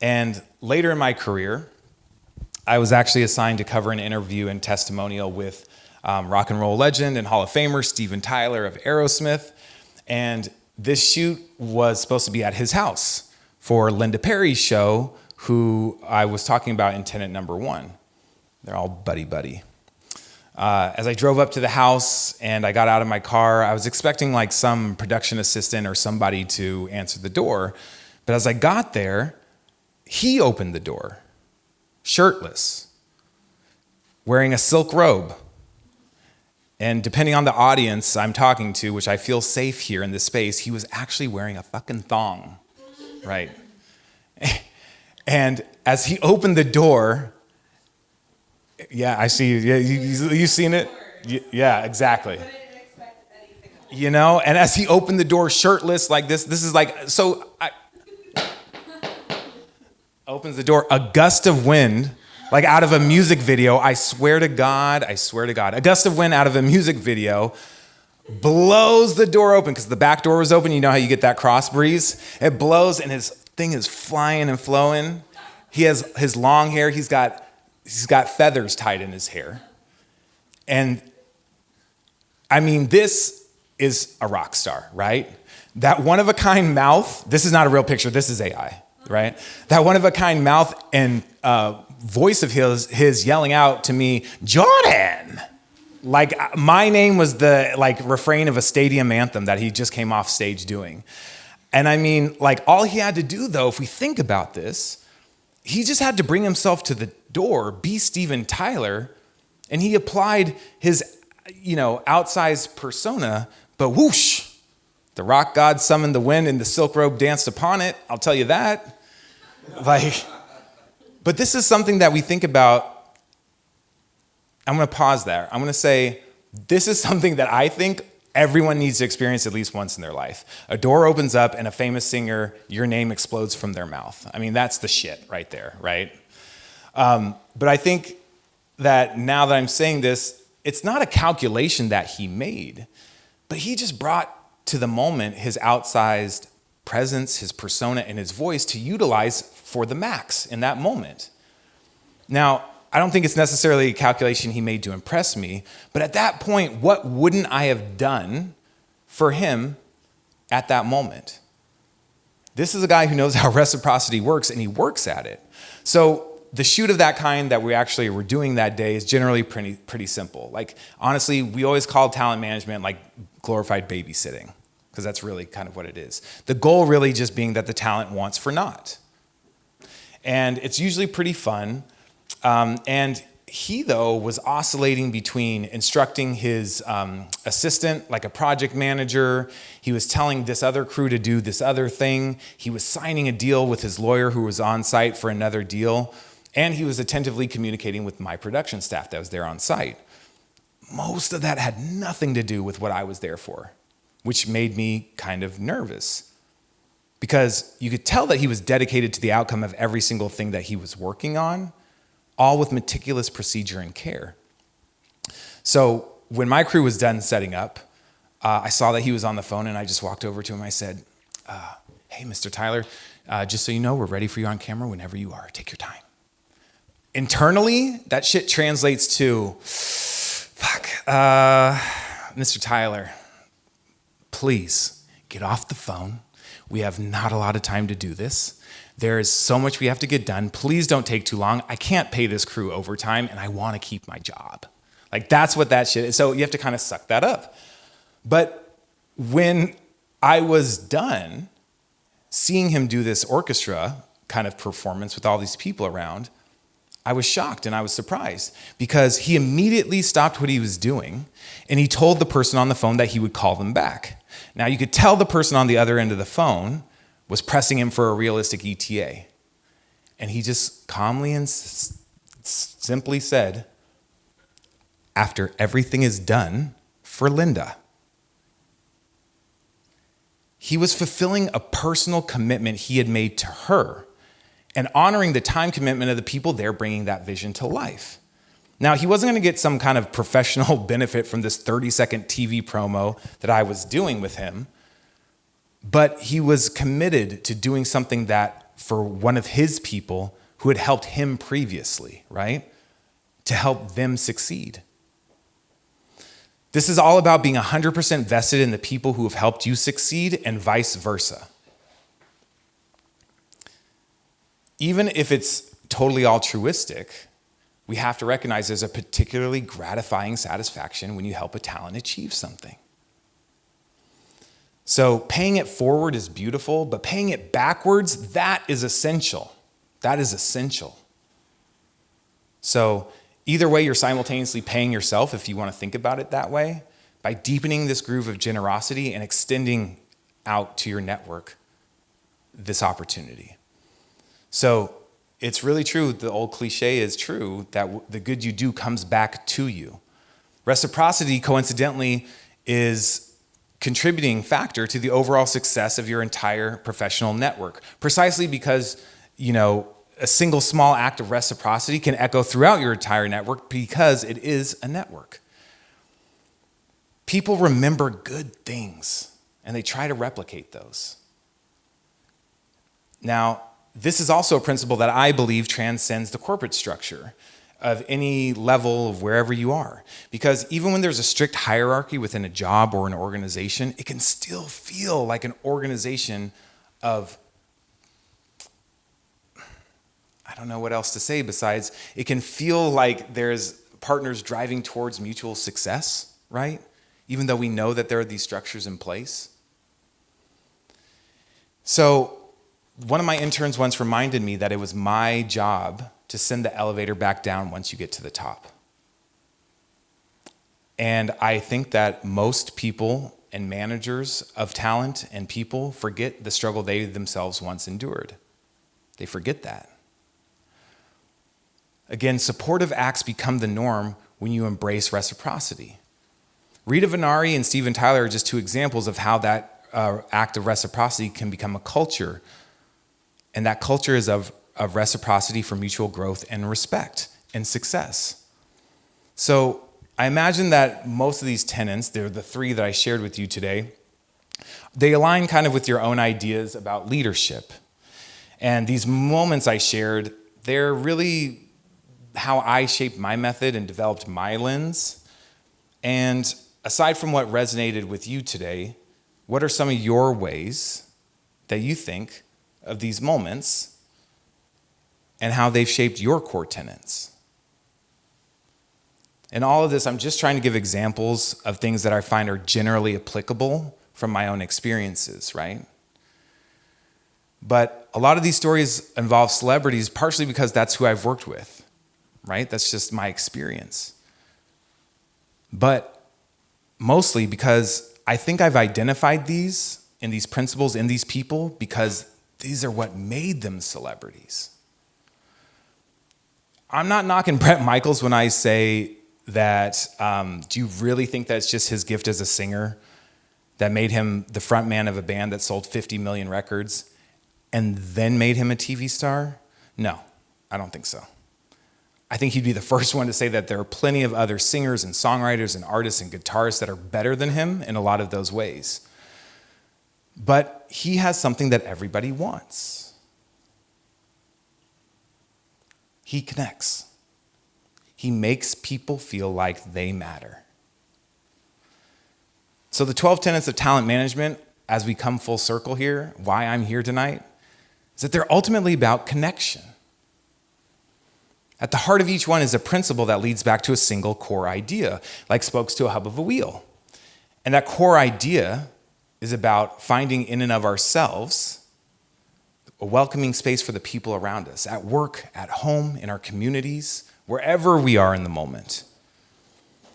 Speaker 2: And later in my career, I was actually assigned to cover an interview and testimonial with rock and roll legend and Hall of Famer Steven Tyler of Aerosmith. And this shoot was supposed to be at his house for Linda Perry's show, who I was talking about in tenet number 1. They're all buddy-buddy. As I drove up to the house and I got out of my car, I was expecting like some production assistant or somebody to answer the door. But as I got there, he opened the door, shirtless, wearing a silk robe. And depending on the audience I'm talking to, which I feel safe here in this space, he was actually wearing a fucking thong, right? And as he opened the door, yeah, I see. Yeah, you seen it? Yeah, exactly. You know, and as he opened the door shirtless like this is like, so opens the door, a gust of wind, like out of a music video, I swear to God, a gust of wind out of a music video blows the door open, because the back door was open. You know how you get that cross breeze? It blows and his thing is flying and flowing. He has his long hair. He's got feathers tied in his hair. And I mean, this is a rock star, right? That one-of-a-kind mouth, this is not a real picture, this is AI, right? That one-of-a-kind mouth and voice of his yelling out to me, Jordan! Like, my name was the refrain of a stadium anthem that he just came off stage doing. And I mean, all he had to do, though, if we think about this, he just had to bring himself to the door, be Steven Tyler, and he applied his, outsized persona, but whoosh, the rock god summoned the wind and the silk robe danced upon it. I'll tell you that. But this is something that we think about. I'm going to pause there. I'm going to say, this is something that I think everyone needs to experience at least once in their life. A door opens up and a famous singer, your name explodes from their mouth. I mean, that's the shit right there, right? But I think that now that I'm saying this, it's not a calculation that he made, but he just brought to the moment his outsized presence, his persona, and his voice to utilize for the max in that moment. Now, I don't think it's necessarily a calculation he made to impress me, but at that point, what wouldn't I have done for him at that moment? This is a guy who knows how reciprocity works, and he works at it. So the shoot of that kind that we actually were doing that day is generally pretty simple. Honestly, we always call talent management glorified babysitting, because that's really kind of what it is. The goal really just being that the talent wants for naught. And it's usually pretty fun. And he, though, was oscillating between instructing his assistant, like a project manager. He was telling this other crew to do this other thing. He was signing a deal with his lawyer who was on site for another deal. And he was attentively communicating with my production staff that was there on site. Most of that had nothing to do with what I was there for, which made me kind of nervous. Because you could tell that he was dedicated to the outcome of every single thing that he was working on, all with meticulous procedure and care. So when my crew was done setting up, I saw that he was on the phone, and I just walked over to him. I said, hey, Mr. Tyler, just so you know, we're ready for you on camera whenever you are. Take your time. Internally, that shit translates to, Mr. Tyler, please get off the phone. We have not a lot of time to do this. There is so much we have to get done. Please don't take too long. I can't pay this crew overtime, and I want to keep my job. That's what that shit is. So you have to kind of suck that up. But when I was done seeing him do this orchestra kind of performance with all these people around, I was shocked and I was surprised, because he immediately stopped what he was doing and he told the person on the phone that he would call them back. Now, you could tell the person on the other end of the phone was pressing him for a realistic ETA. And he just calmly and simply said, after everything is done, for Linda. He was fulfilling a personal commitment he had made to her and honoring the time commitment of the people there bringing that vision to life. Now, he wasn't going to get some kind of professional benefit from this 30-second TV promo that I was doing with him, but he was committed to doing something that for one of his people who had helped him previously, right? To help them succeed. This is all about being 100% vested in the people who have helped you succeed and vice versa. Even if it's totally altruistic, we have to recognize there's a particularly gratifying satisfaction when you help a talent achieve something. So paying it forward is beautiful, but paying it backwards, that is essential. That is essential. So Either way, you're simultaneously paying yourself, if you want to think about it that way, by deepening this groove of generosity and extending out to your network this opportunity. So it's really true, the old cliche is true, that the good you do comes back to you. Reciprocity, coincidentally, is contributing factor to the overall success of your entire professional network, precisely because, a single small act of reciprocity can echo throughout your entire network because it is a network. People remember good things and they try to replicate those. Now, this is also a principle that I believe transcends the corporate structure of any level of wherever you are. Because even when there's a strict hierarchy within a job or an organization, it can still feel like an organization of, I don't know what else to say besides, it can feel like there's partners driving towards mutual success, right? Even though we know that there are these structures in place. So one of my interns once reminded me that it was my job to send the elevator back down once you get to the top. And I think that most people and managers of talent and people forget the struggle they themselves once endured. They forget that. Again, supportive acts become the norm when you embrace reciprocity. Rita Venari and Steven Tyler are just two examples of how that act of reciprocity can become a culture. And that culture is of reciprocity for mutual growth and respect and success. So I imagine that most of these tenets, they're the three that I shared with you today, they align kind of with your own ideas about leadership. And these moments I shared, they're really how I shaped my method and developed my lens. And aside from what resonated with you today, what are some of your ways that you think of these moments and how they've shaped your core tenets? In all of this, I'm just trying to give examples of things that I find are generally applicable from my own experiences, right? But a lot of these stories involve celebrities partially because that's who I've worked with, right? That's just my experience. But mostly because I think I've identified these and these principles in these people because these are what made them celebrities. I'm not knocking Bret Michaels when I say that, do you really think that's just his gift as a singer that made him the front man of a band that sold 50 million records and then made him a TV star? No, I don't think so. I think he'd be the first one to say that there are plenty of other singers and songwriters and artists and guitarists that are better than him in a lot of those ways. But he has something that everybody wants. He connects. He makes people feel like they matter. So the 12 tenets of talent management, as we come full circle here, why I'm here tonight, is that they're ultimately about connection. At the heart of each one is a principle that leads back to a single core idea, like spokes to a hub of a wheel. And that core idea is about finding in and of ourselves a welcoming space for the people around us, at work, at home, in our communities, wherever we are in the moment.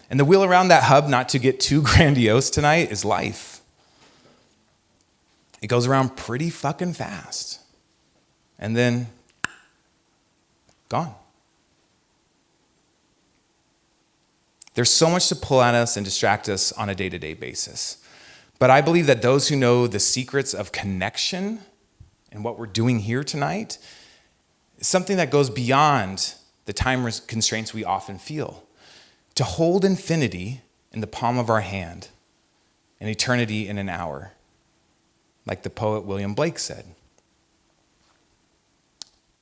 Speaker 2: And the wheel around that hub, not to get too grandiose tonight, is life. It goes around pretty fucking fast. And then, gone. There's so much to pull at us and distract us on a day-to-day basis. But I believe that those who know the secrets of connection and what we're doing here tonight is something that goes beyond the time constraints we often feel. To hold infinity in the palm of our hand and eternity in an hour, like the poet William Blake said.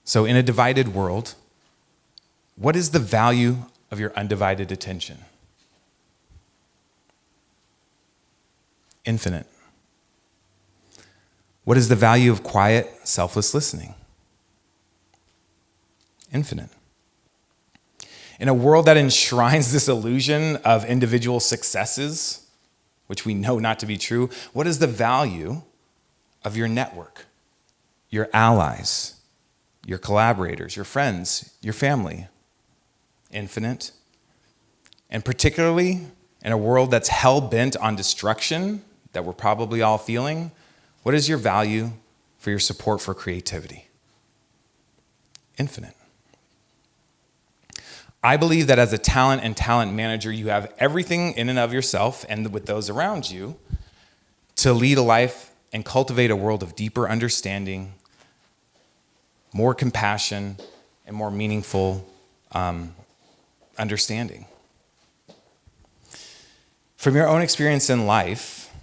Speaker 2: So in a divided world, what is the value of your undivided attention? Infinite. What is the value of quiet, selfless listening? Infinite. In a world that enshrines this illusion of individual successes, which we know not to be true, what is the value of your network, your allies, your collaborators, your friends, your family? infinite, and particularly in a world that's hell-bent on destruction that we're probably all feeling, what is your value for your support for creativity? Infinite. I believe that as a talent and talent manager, you have everything in and of yourself and with those around you to lead a life and cultivate a world of deeper understanding, more compassion, and more meaningful understanding. From your own experience in life,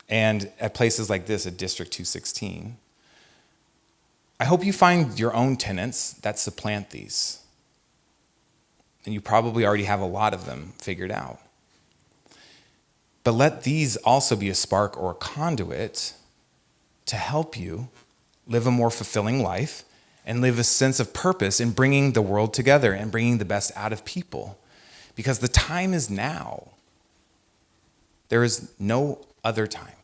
Speaker 2: and at places like this, at District216, I hope you find your own tenets that supplant these. And you probably already have a lot of them figured out. But let these also be a spark or a conduit to help you live a more fulfilling life and live a sense of purpose in bringing the world together and bringing the best out of people. Because the time is now. There is no other time.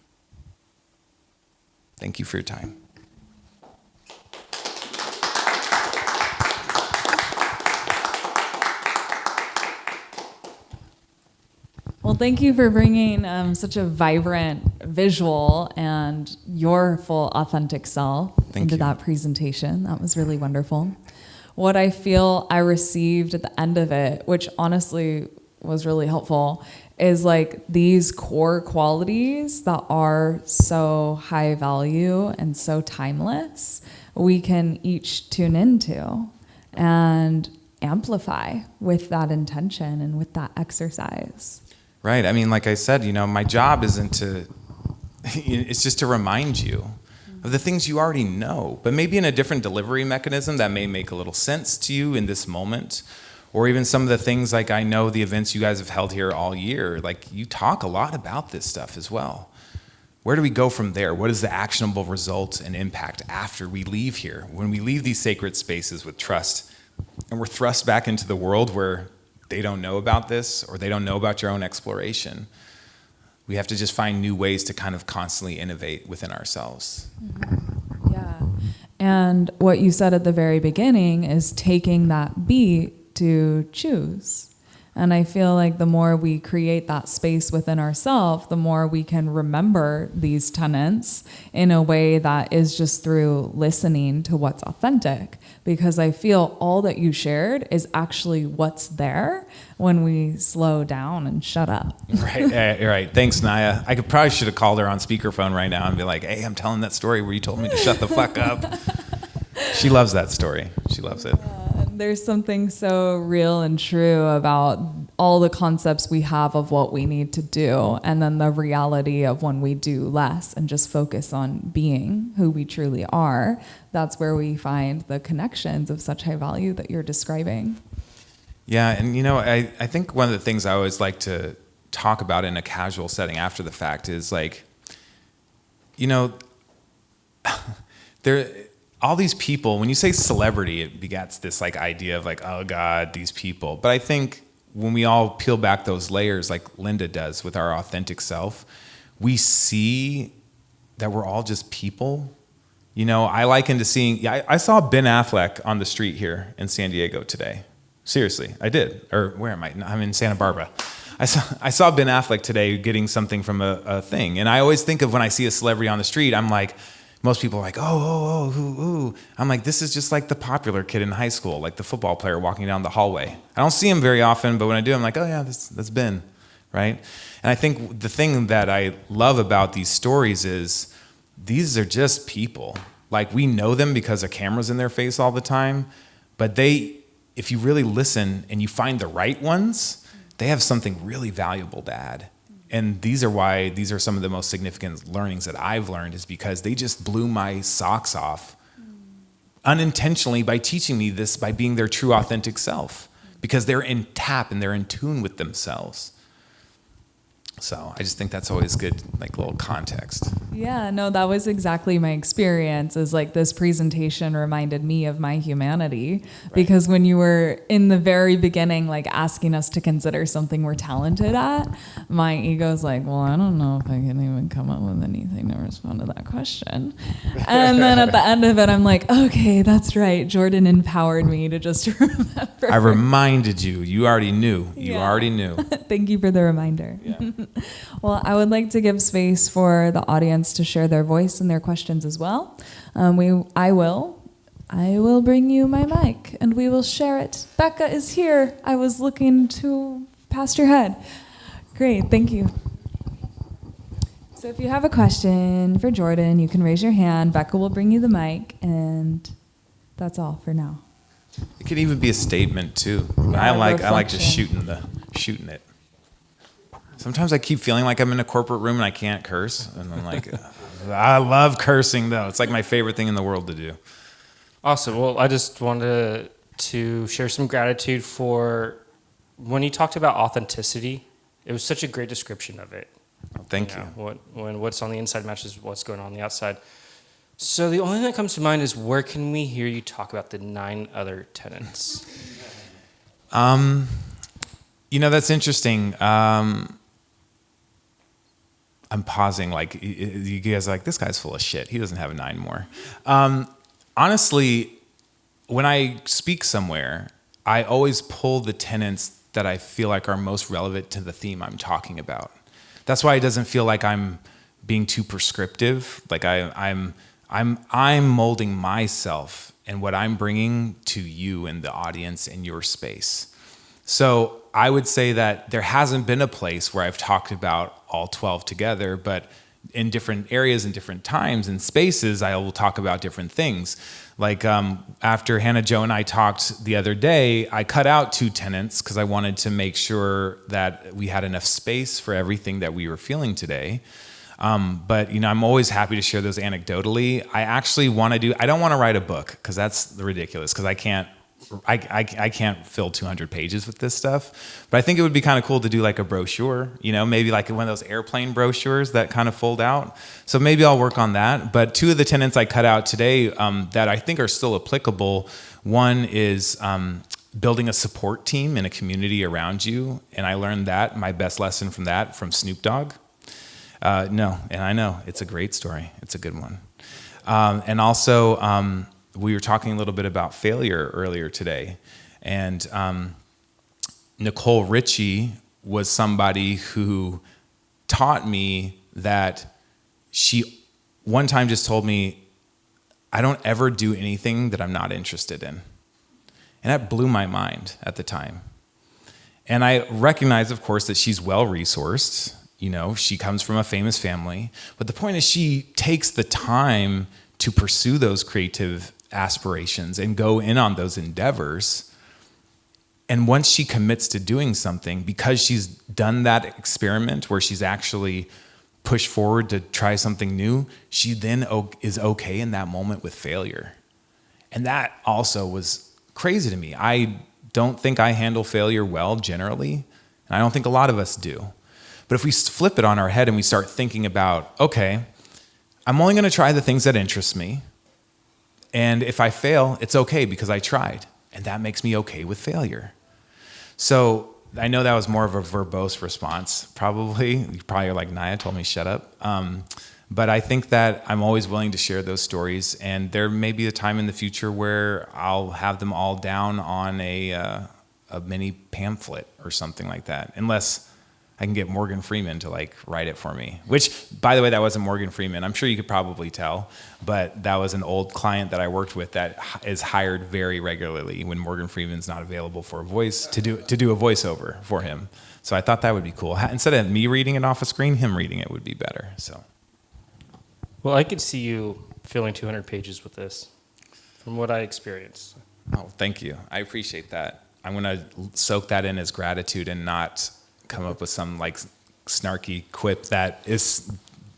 Speaker 2: Thank you for your time.
Speaker 1: Well, thank you for bringing such a vibrant visual and your full authentic self into that presentation. That was really wonderful. What I feel I received at the end of it, which honestly was really helpful, is like these core qualities that are so high value and so timeless, we can each tune into and amplify with that intention and with that exercise.
Speaker 2: Right. I mean, like I said, my job isn't to, it's just to remind you of the things you already know, but maybe in a different delivery mechanism that may make a little sense to you in this moment. Or even some of the things, like I know the events you guys have held here all year, like you talk a lot about this stuff as well. Where do we go from there? What is the actionable result and impact after we leave here? When we leave these sacred spaces with trust and we're thrust back into the world where they don't know about this or they don't know about your own exploration, we have to just find new ways to kind of constantly innovate within ourselves.
Speaker 1: Mm-hmm. Yeah. And what you said at the very beginning is taking that beat to choose. And I feel like the more we create that space within ourselves, the more we can remember these tenets in a way that is just through listening to what's authentic. Because I feel all that you shared is actually what's there when we slow down and shut up.
Speaker 2: Right. Thanks, Naya. I probably should have called her on speakerphone right now and be like, hey, I'm telling that story where you told me to shut the fuck up. She loves that story. She loves it.
Speaker 1: There's something so real and true about all the concepts we have of what we need to do, and then the reality of when we do less and just focus on being who we truly are. That's where we find the connections of such high value that you're describing.
Speaker 2: Yeah, and I think one of the things I always like to talk about in a casual setting after the fact is like, all these people, when you say celebrity, it begets this like idea of like, oh God, these people. But I think when we all peel back those layers like Linda does with our authentic self, we see that we're all just people. I liken to seeing, I saw Ben Affleck on the street here in San Diego today. Seriously, I did. Or where am I? I'm in Santa Barbara. I saw Ben Affleck today getting something from a thing. And I always think of when I see a celebrity on the street, I'm like, most people are like, ooh. I'm like, this is just like the popular kid in high school, like the football player walking down the hallway. I don't see him very often, but when I do, I'm like, oh yeah, that's Ben, right? And I think the thing that I love about these stories is these are just people. Like we know them because a camera's in their face all the time, but if you really listen and you find the right ones, they have something really valuable to add. And these are some of the most significant learnings that I've learned, is because they just blew my socks off unintentionally by teaching me this, by being their true authentic self, because they're in tap and they're in tune with themselves. So I just think that's always good, like little context.
Speaker 1: Yeah, no, that was exactly my experience. Is like this presentation reminded me of my humanity, because when you were in the very beginning, like asking us to consider something we're talented at, my ego's like, well, I don't know if I can even come up with anything to respond to that question. And then at the end of it, I'm like, okay, that's right. Jordan empowered me to just remember.
Speaker 2: I reminded you. You already knew. You
Speaker 1: Yeah.
Speaker 2: already knew.
Speaker 1: Thank you for the reminder.
Speaker 2: Yeah.
Speaker 1: Well, I would like to give space for the audience to share their voice and their questions as well. I will bring you my mic and we will share it. Becca is here. I was looking past your head. Great, thank you. So if you have a question for Jordan, you can raise your hand. Becca will bring you the mic, and that's all for now.
Speaker 2: It could even be a statement too.
Speaker 1: Yeah,
Speaker 2: I like just
Speaker 1: reflection.
Speaker 2: shooting it. Sometimes I keep feeling like I'm in a corporate room and I can't curse, and I'm like, I love cursing though. It's like my favorite thing in the world to do.
Speaker 4: Awesome. Well, I just wanted to share some gratitude for when you talked about authenticity. It was such a great description of it.
Speaker 2: Well, thank you.
Speaker 4: When what's on the inside matches what's going on the outside. So the only thing that comes to mind is, where can we hear you talk about the 9 other tenets?
Speaker 2: That's interesting. I'm pausing, like, you guys are like, this guy's full of shit. He doesn't have 9 more. Honestly, when I speak somewhere, I always pull the tenets that I feel like are most relevant to the theme I'm talking about. That's why it doesn't feel like I'm being too prescriptive. Like I'm molding myself and what I'm bringing to you and the audience in your space. So I would say that there hasn't been a place where I've talked about all 12 together, but in different areas and different times and spaces, I will talk about different things. Like after Hannah Jo and I talked the other day, I cut out 2 tenets because I wanted to make sure that we had enough space for everything that we were feeling today. But I'm always happy to share those anecdotally. I actually I don't want to write a book because that's ridiculous, because I can't fill 200 pages with this stuff. But I think it would be kind of cool to do like a brochure, maybe like one of those airplane brochures that kind of fold out. So maybe I'll work on that. But 2 of the tenets I cut out today that I think are still applicable. One is building a support team in a community around you. And I learned my best lesson from Snoop Dogg. No, and I know, it's a great story. It's a good one. And also, we were talking a little bit about failure earlier today. And Nicole Richie was somebody who taught me that she one time just told me, I don't ever do anything that I'm not interested in. And that blew my mind at the time. And I recognize, of course, that she's well-resourced. She comes from a famous family. But the point is, she takes the time to pursue those creative aspirations and go in on those endeavors. And once she commits to doing something, because she's done that experiment where she's actually pushed forward to try something new, she then is okay in that moment with failure. And that also was crazy to me. I don't think I handle failure well generally, and I don't think a lot of us do. But if we flip it on our head and we start thinking about, okay, I'm only going to try the things that interest me. And if I fail, it's okay because I tried. And that makes me okay with failure. So I know that was more of a verbose response, probably. You probably are like, Naya told me shut up. But I think that I'm always willing to share those stories. And there may be a time in the future where I'll have them all down on a mini pamphlet or something like that. Unless I can get Morgan Freeman to write it for me, which, by the way, that wasn't Morgan Freeman. I'm sure you could probably tell, but that was an old client that I worked with that is hired very regularly when Morgan Freeman's not available for a voice to do a voiceover for him. So I thought that would be cool. Instead of me reading it off a screen, him reading it would be better. So,
Speaker 4: Well, I could see you filling 200 pages with this, from what I experienced.
Speaker 2: oh, thank you. I appreciate that. I'm going to soak that in as gratitude and not come up with some snarky quip that is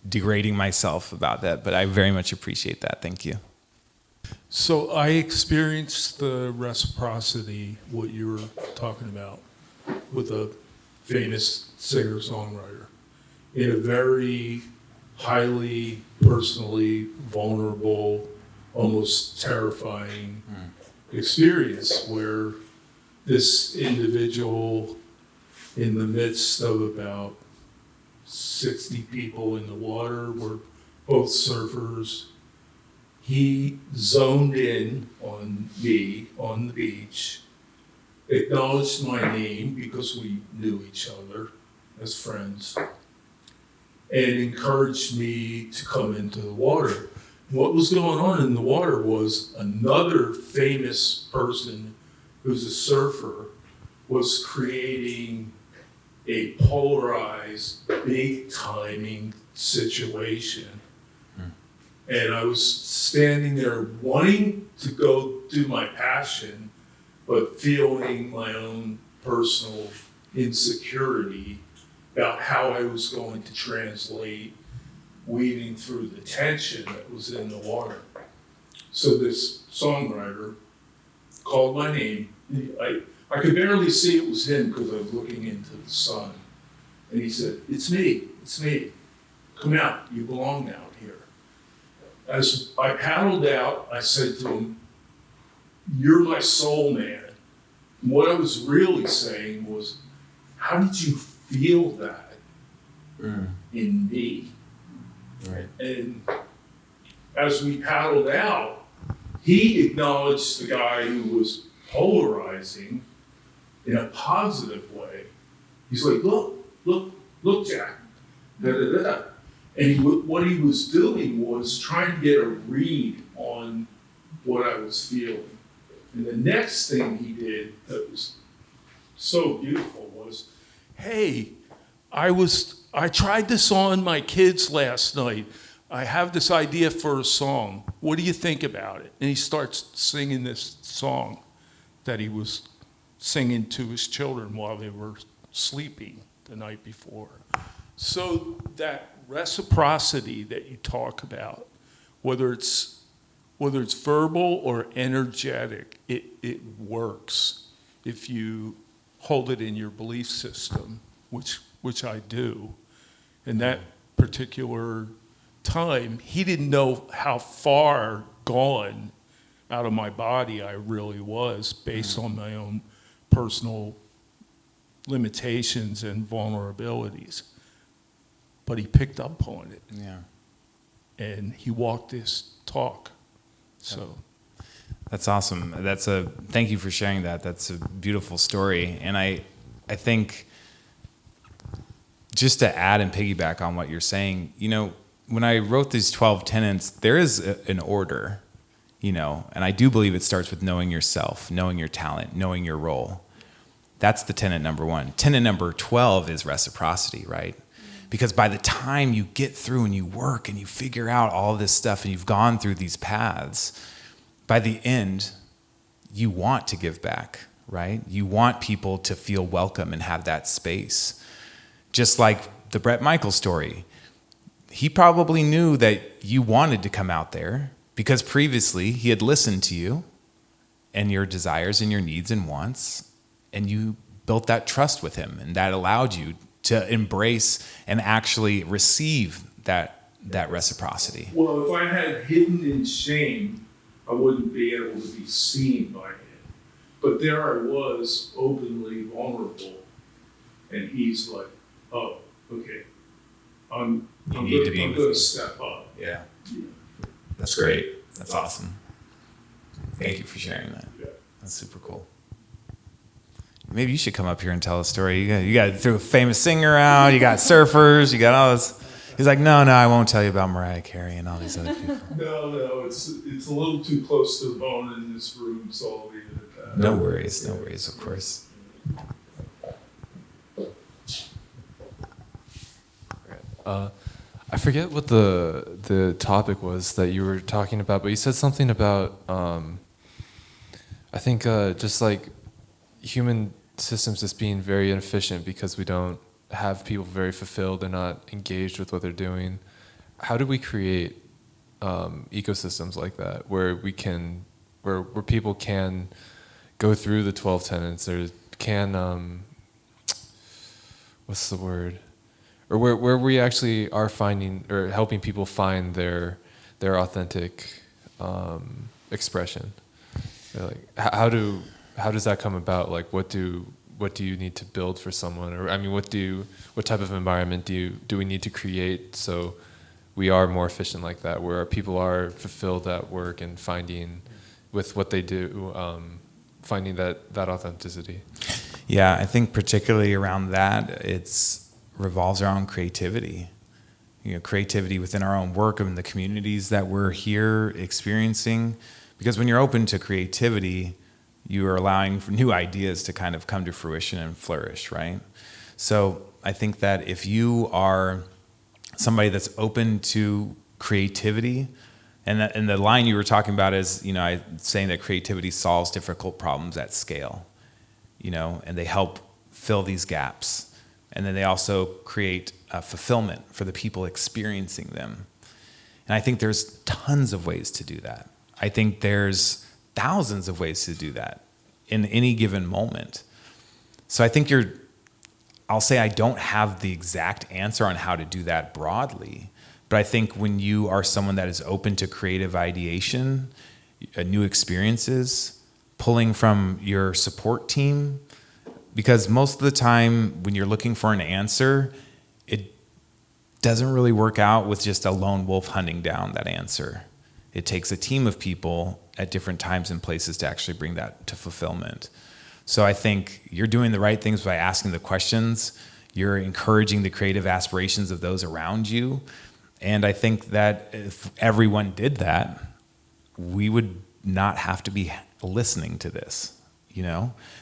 Speaker 2: degrading myself about that, but I very much appreciate that. Thank you.
Speaker 5: So I experienced the reciprocity, what you were talking about, with a famous singer-songwriter. in a very highly personally vulnerable, almost terrifying experience where this individual, in the midst of about 60 people in the water, were both surfers, he zoned in on me on the beach, acknowledged my name because we knew each other as friends, and encouraged me to come into the water. What was going on in the water was another famous person who's a surfer was creating a polarized, big timing situation. And I was standing there wanting to go do my passion, but feeling my own personal insecurity about how I was going to translate weaving through the tension that was in the water. So this songwriter called my name. I could barely see it was him because I was looking into the sun. And he said, it's me. Come out, you belong out here. As I paddled out, I said to him, you're my soul man. And what I was really saying was, how did you feel that in me?
Speaker 2: Right.
Speaker 5: And as we paddled out, he acknowledged the guy who was polarizing in a positive way. He's like, look, Jack, da da da da. And what he was doing was trying to get a read on what I was feeling. And the next thing he did that was so beautiful was, hey, I tried this on my kids last night. I have this idea for a song. What do you think about it? And he starts singing this song that he was singing to his children while they were sleeping the night before. So that reciprocity that you talk about, whether it's verbal or energetic, it works if you hold it in your belief system, which I do. In that particular time, he didn't know how far gone out of my body I really was based on my own personal limitations and vulnerabilities. But he picked up on it.
Speaker 2: Yeah.
Speaker 5: And he walked this talk. So
Speaker 2: that's awesome. Thank you for sharing that. That's a beautiful story. And I think just to add and piggyback on what you're saying, when I wrote these 12 tenets, there is an order, and I do believe it starts with knowing yourself, knowing your talent, knowing your role. That's the tenet number 1. Tenet number 12 is reciprocity, right? Because by the time you get through and you work and you figure out all this stuff and you've gone through these paths, by the end, you want to give back, right? You want people to feel welcome and have that space. Just like the Bret Michaels story. He probably knew that you wanted to come out there because previously he had listened to you and your desires and your needs and wants, and you built that trust with him, and that allowed you to embrace and actually receive that reciprocity.
Speaker 5: Well, if I had hidden in shame, I wouldn't be able to be seen by him. But there I was, openly vulnerable, and he's like, oh, okay, I'm going to step up.
Speaker 2: Yeah. That's great. That's awesome. Thank you for sharing that.
Speaker 5: Yeah.
Speaker 2: That's super cool. Maybe you should come up here and tell a story. You got threw a famous singer out. You got surfers. You got all this. He's like, no, I won't tell you about Mariah Carey and all these other people.
Speaker 5: No, it's a little too close to the bone in this room, so I'll leave it at that.
Speaker 2: No worries, of course.
Speaker 6: I forget what the topic was that you were talking about, but you said something about, I think just like human systems just being very inefficient because we don't have people very fulfilled, they're not engaged with what they're doing. How do we create ecosystems like that where people can go through the 12 tenets or can, what's the word? or where we actually are finding or helping people find their authentic expression. Like how does that come about? Like what do you need to build for someone, or I mean, what type of environment do we need to create so we are more efficient like that, where our people are fulfilled at work and finding with what they do, finding that authenticity.
Speaker 2: Yeah, I think particularly around that, it's revolves around creativity. Creativity within our own work and the communities that we're here experiencing. Because when you're open to creativity, you are allowing for new ideas to kind of come to fruition and flourish, right? So I think that if you are somebody that's open to creativity, and the line you were talking about is, saying that creativity solves difficult problems at scale, and they help fill these gaps. And then they also create fulfillment for the people experiencing them. And I think there's tons of ways to do that. I think there's thousands of ways to do that in any given moment. So I think I'll say I don't have the exact answer on how to do that broadly, but I think when you are someone that is open to creative ideation, new experiences, pulling from your support team, because most of the time when you're looking for an answer, it doesn't really work out with just a lone wolf hunting down that answer. It takes a team of people at different times and places to actually bring that to fulfillment. So I think you're doing the right things by asking the questions. You're encouraging the creative aspirations of those around you. And I think that if everyone did that, we would not have to be listening to this.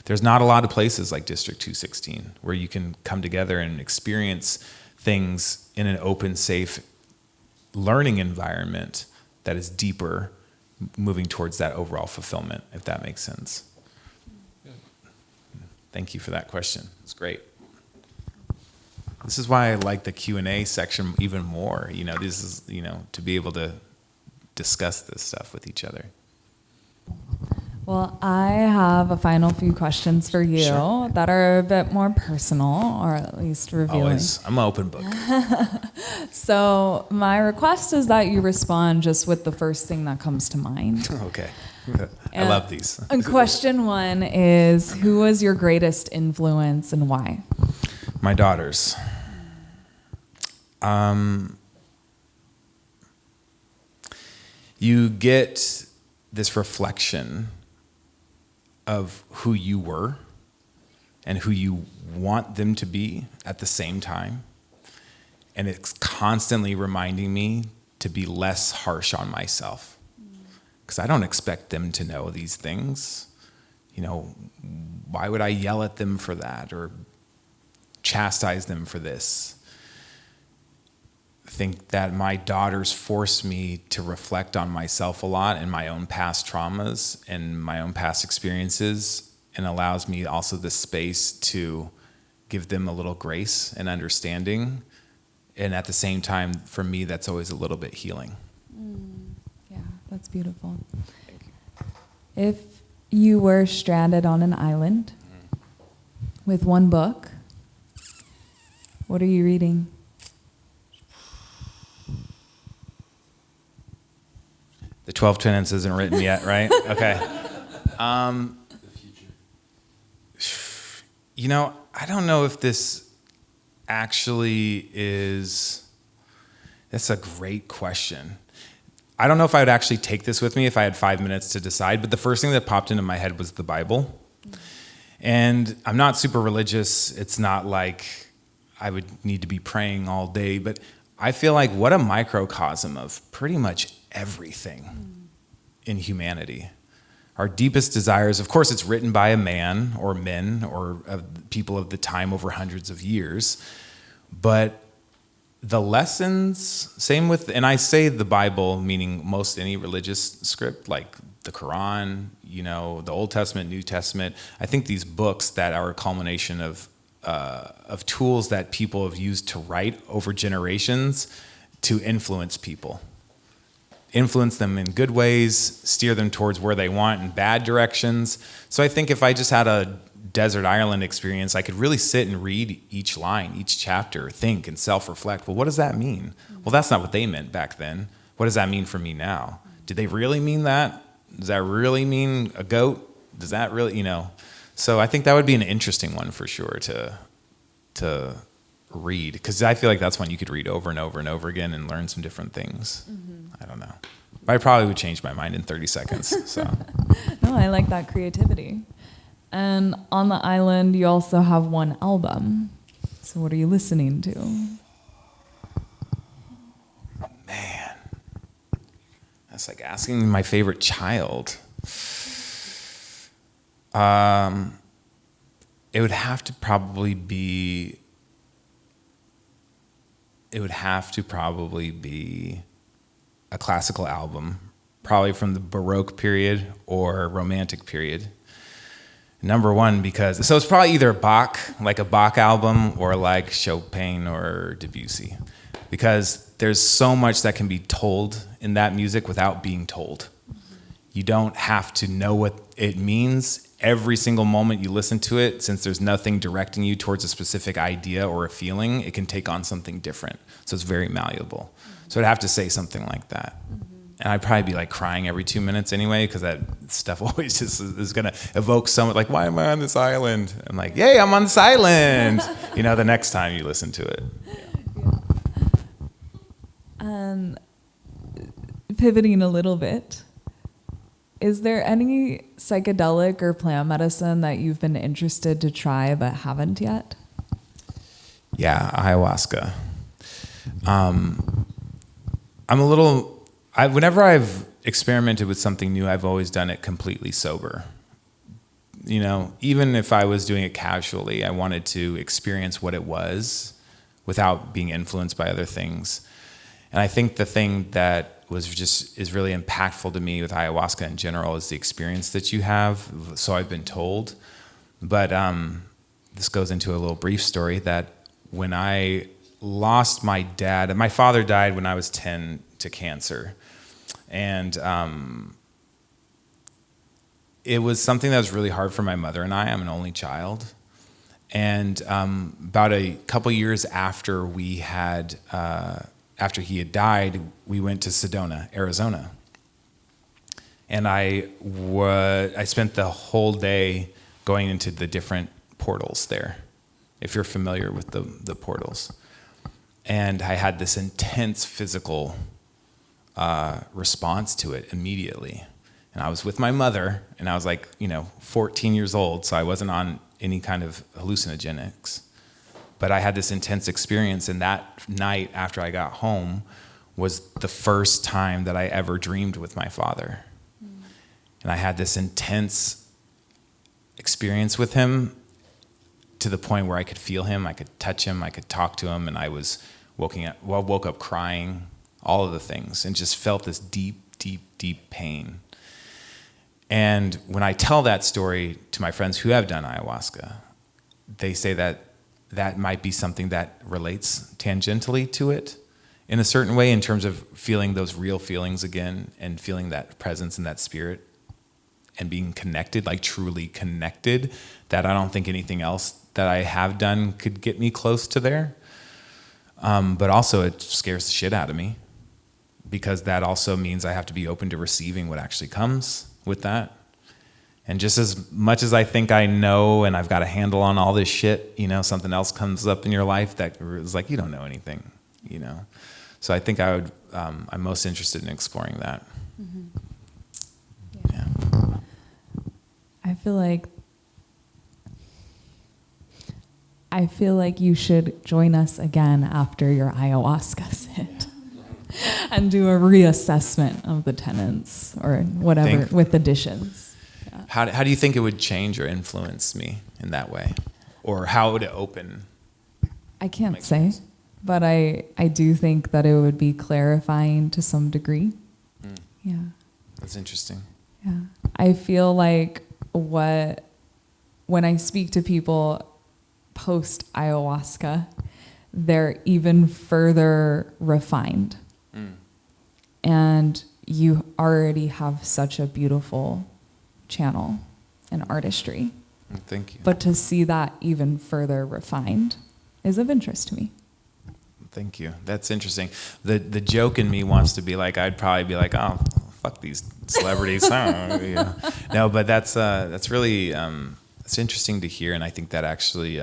Speaker 2: There's not a lot of places like District 216 where you can come together and experience things in an open, safe learning environment that is deeper, moving towards that overall fulfillment, if that makes sense. Thank you for that question. It's great. This is why I like the Q&A section even more. This is, to be able to discuss this stuff with each other.
Speaker 1: Well, I have a final few questions for you that are a bit more personal, or at least revealing.
Speaker 2: Always. I'm an open book.
Speaker 1: So my request is that you respond just with the first thing that comes to mind.
Speaker 2: Okay. I love these.
Speaker 1: And question one is, who was your greatest influence and why?
Speaker 2: My daughters. You get this reflection of who you were and who you want them to be at the same time. And it's constantly reminding me to be less harsh on myself. Because I don't expect them to know these things. Why would I yell at them for that or chastise them for this? I think that my daughters force me to reflect on myself a lot and my own past traumas and my own past experiences, and allows me also the space to give them a little grace and understanding. And at the same time, for me, that's always a little bit healing.
Speaker 1: Yeah, that's beautiful. Thank you. If you were stranded on an island with one book, what are you reading?
Speaker 2: The 12 Tenets isn't written yet, right? Okay.
Speaker 6: The future.
Speaker 2: I don't know if this actually is... That's a great question. I don't know if I would actually take this with me if I had 5 minutes to decide, but the first thing that popped into my head was the Bible. And I'm not super religious. It's not like I would need to be praying all day, but I feel like what a microcosm of pretty much everything in humanity. Our deepest desires, of course, it's written by a man or men or people of the time over hundreds of years, but the lessons, same with, and I say the Bible, meaning most any religious script, like the Quran, the Old Testament, New Testament. I think these books that are a culmination of tools that people have used to write over generations to influence people. Influence them in good ways, steer them towards where they want in bad directions. So I think if I just had a desert island experience, I could really sit and read each line, each chapter, think and self-reflect. Well, what does that mean? Well, that's not what they meant back then. What does that mean for me now? Did they really mean that? Does that really mean a goat? Does that really, you know? So I think that would be an interesting one for sure to read, because I feel like that's one you could read over and over and over again and learn some different things. I don't know. But I probably would change my mind in 30 seconds. So.
Speaker 1: No, I like that creativity. And on the island, you also have one album. So what are you listening to?
Speaker 2: Man, that's like asking my favorite child. It would have to probably be a classical album, probably from the Baroque period or Romantic period. Number one, because, so it's probably either Bach, like a Bach album, or like Chopin or Debussy, because there's so much that can be told in that music without being told. You don't have to know what it means every single moment you listen to it, since there's nothing directing you towards a specific idea or a feeling. It can take on something different. So it's very malleable. So I'd have to say something like that. And I'd probably be like crying every 2 minutes anyway, because that stuff always just is going to evoke someone like, why am I on this island? I'm like, yay, I'm on this island. You know, the next time you listen to it.
Speaker 1: Pivoting a little bit, is there any psychedelic or plant medicine that you've been interested to try but haven't yet?
Speaker 2: Yeah, ayahuasca. Whenever I've experimented with something new, I've always done it completely sober. You know, even if I was doing it casually, I wanted to experience what it was without being influenced by other things. And I think the thing that is really impactful to me with ayahuasca in general is the experience that you have. So I've been told. But this goes into a little brief story that when I lost my dad, my father died when I was 10 to cancer. And it was something that was really hard for my mother and I. I'm an only child. And about a couple years after after he had died, we went to Sedona, Arizona. And I spent the whole day going into the different portals there, if you're familiar with the portals. And I had this intense physical response to it immediately. And I was with my mother, and I was like, 14 years old, so I wasn't on any kind of hallucinogenics. But I had this intense experience, and that night after I got home was the first time that I ever dreamed with my father. And I had this intense experience with him to the point where I could feel him, I could touch him, I could talk to him, and I woke up crying, all of the things, and just felt this deep, deep, deep pain. And when I tell that story to my friends who have done ayahuasca, they say that might be something that relates tangentially to it in a certain way, in terms of feeling those real feelings again and feeling that presence and that spirit and being connected, like truly connected, that I don't think anything else that I have done could get me close to there. But also it scares the shit out of me, because that also means I have to be open to receiving what actually comes with that. And just as much as I think I know and I've got a handle on all this shit, something else comes up in your life that is like, you don't know anything, So I think I'm most interested in exploring that.
Speaker 1: Mm-hmm.
Speaker 2: Yeah.
Speaker 1: I feel like you should join us again after your ayahuasca sit and do a reassessment of the tenets or whatever with additions. Yeah.
Speaker 2: How do you think it would change or influence me in that way? Or how would it open?
Speaker 1: I can't say, but I do think that it would be clarifying to some degree. Yeah.
Speaker 2: That's interesting.
Speaker 1: Yeah. I feel like when I speak to people post ayahuasca, they're even further refined. And you already have such a beautiful channel and artistry
Speaker 2: Thank you.
Speaker 1: But to see that even further refined is of interest to me.
Speaker 2: Thank you. That's interesting. The joke in me wants to be like, I'd probably be like, oh, fuck these celebrities. Yeah. No, but that's really it's interesting to hear, and I think that actually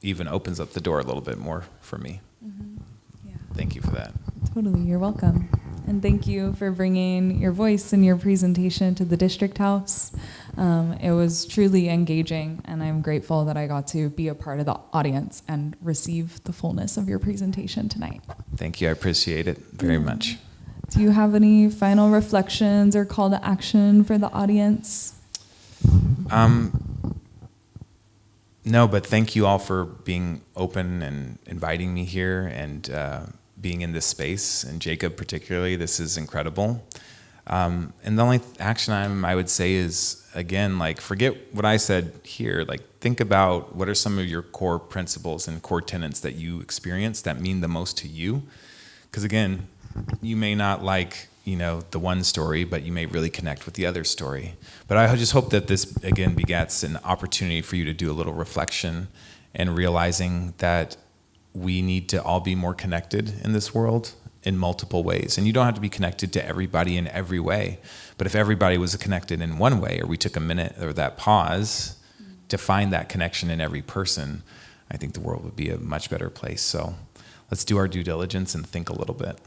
Speaker 2: even opens up the door a little bit more for me.
Speaker 1: Mm-hmm. Yeah.
Speaker 2: Thank you for that.
Speaker 1: Totally, you're welcome. And thank you for bringing your voice and your presentation to the District House. It was truly engaging, and I'm grateful that I got to be a part of the audience and receive the fullness of your presentation tonight.
Speaker 2: Thank you. I appreciate it very much.
Speaker 1: Do you have any final reflections or call to action for the audience?
Speaker 2: No, but thank you all for being open and inviting me here and being in this space, and Jacob particularly. This is incredible. And the only action item I would say is, again, like, forget what I said here. Like, think about what are some of your core principles and core tenets that you experience that mean the most to you. Because again, you may not like, the one story, but you may really connect with the other story. But I just hope that this, again, begets an opportunity for you to do a little reflection and realizing that we need to all be more connected in this world in multiple ways. And you don't have to be connected to everybody in every way. But if everybody was connected in one way, or we took a minute or that pause to find that connection in every person, I think the world would be a much better place. So let's do our due diligence and think a little bit.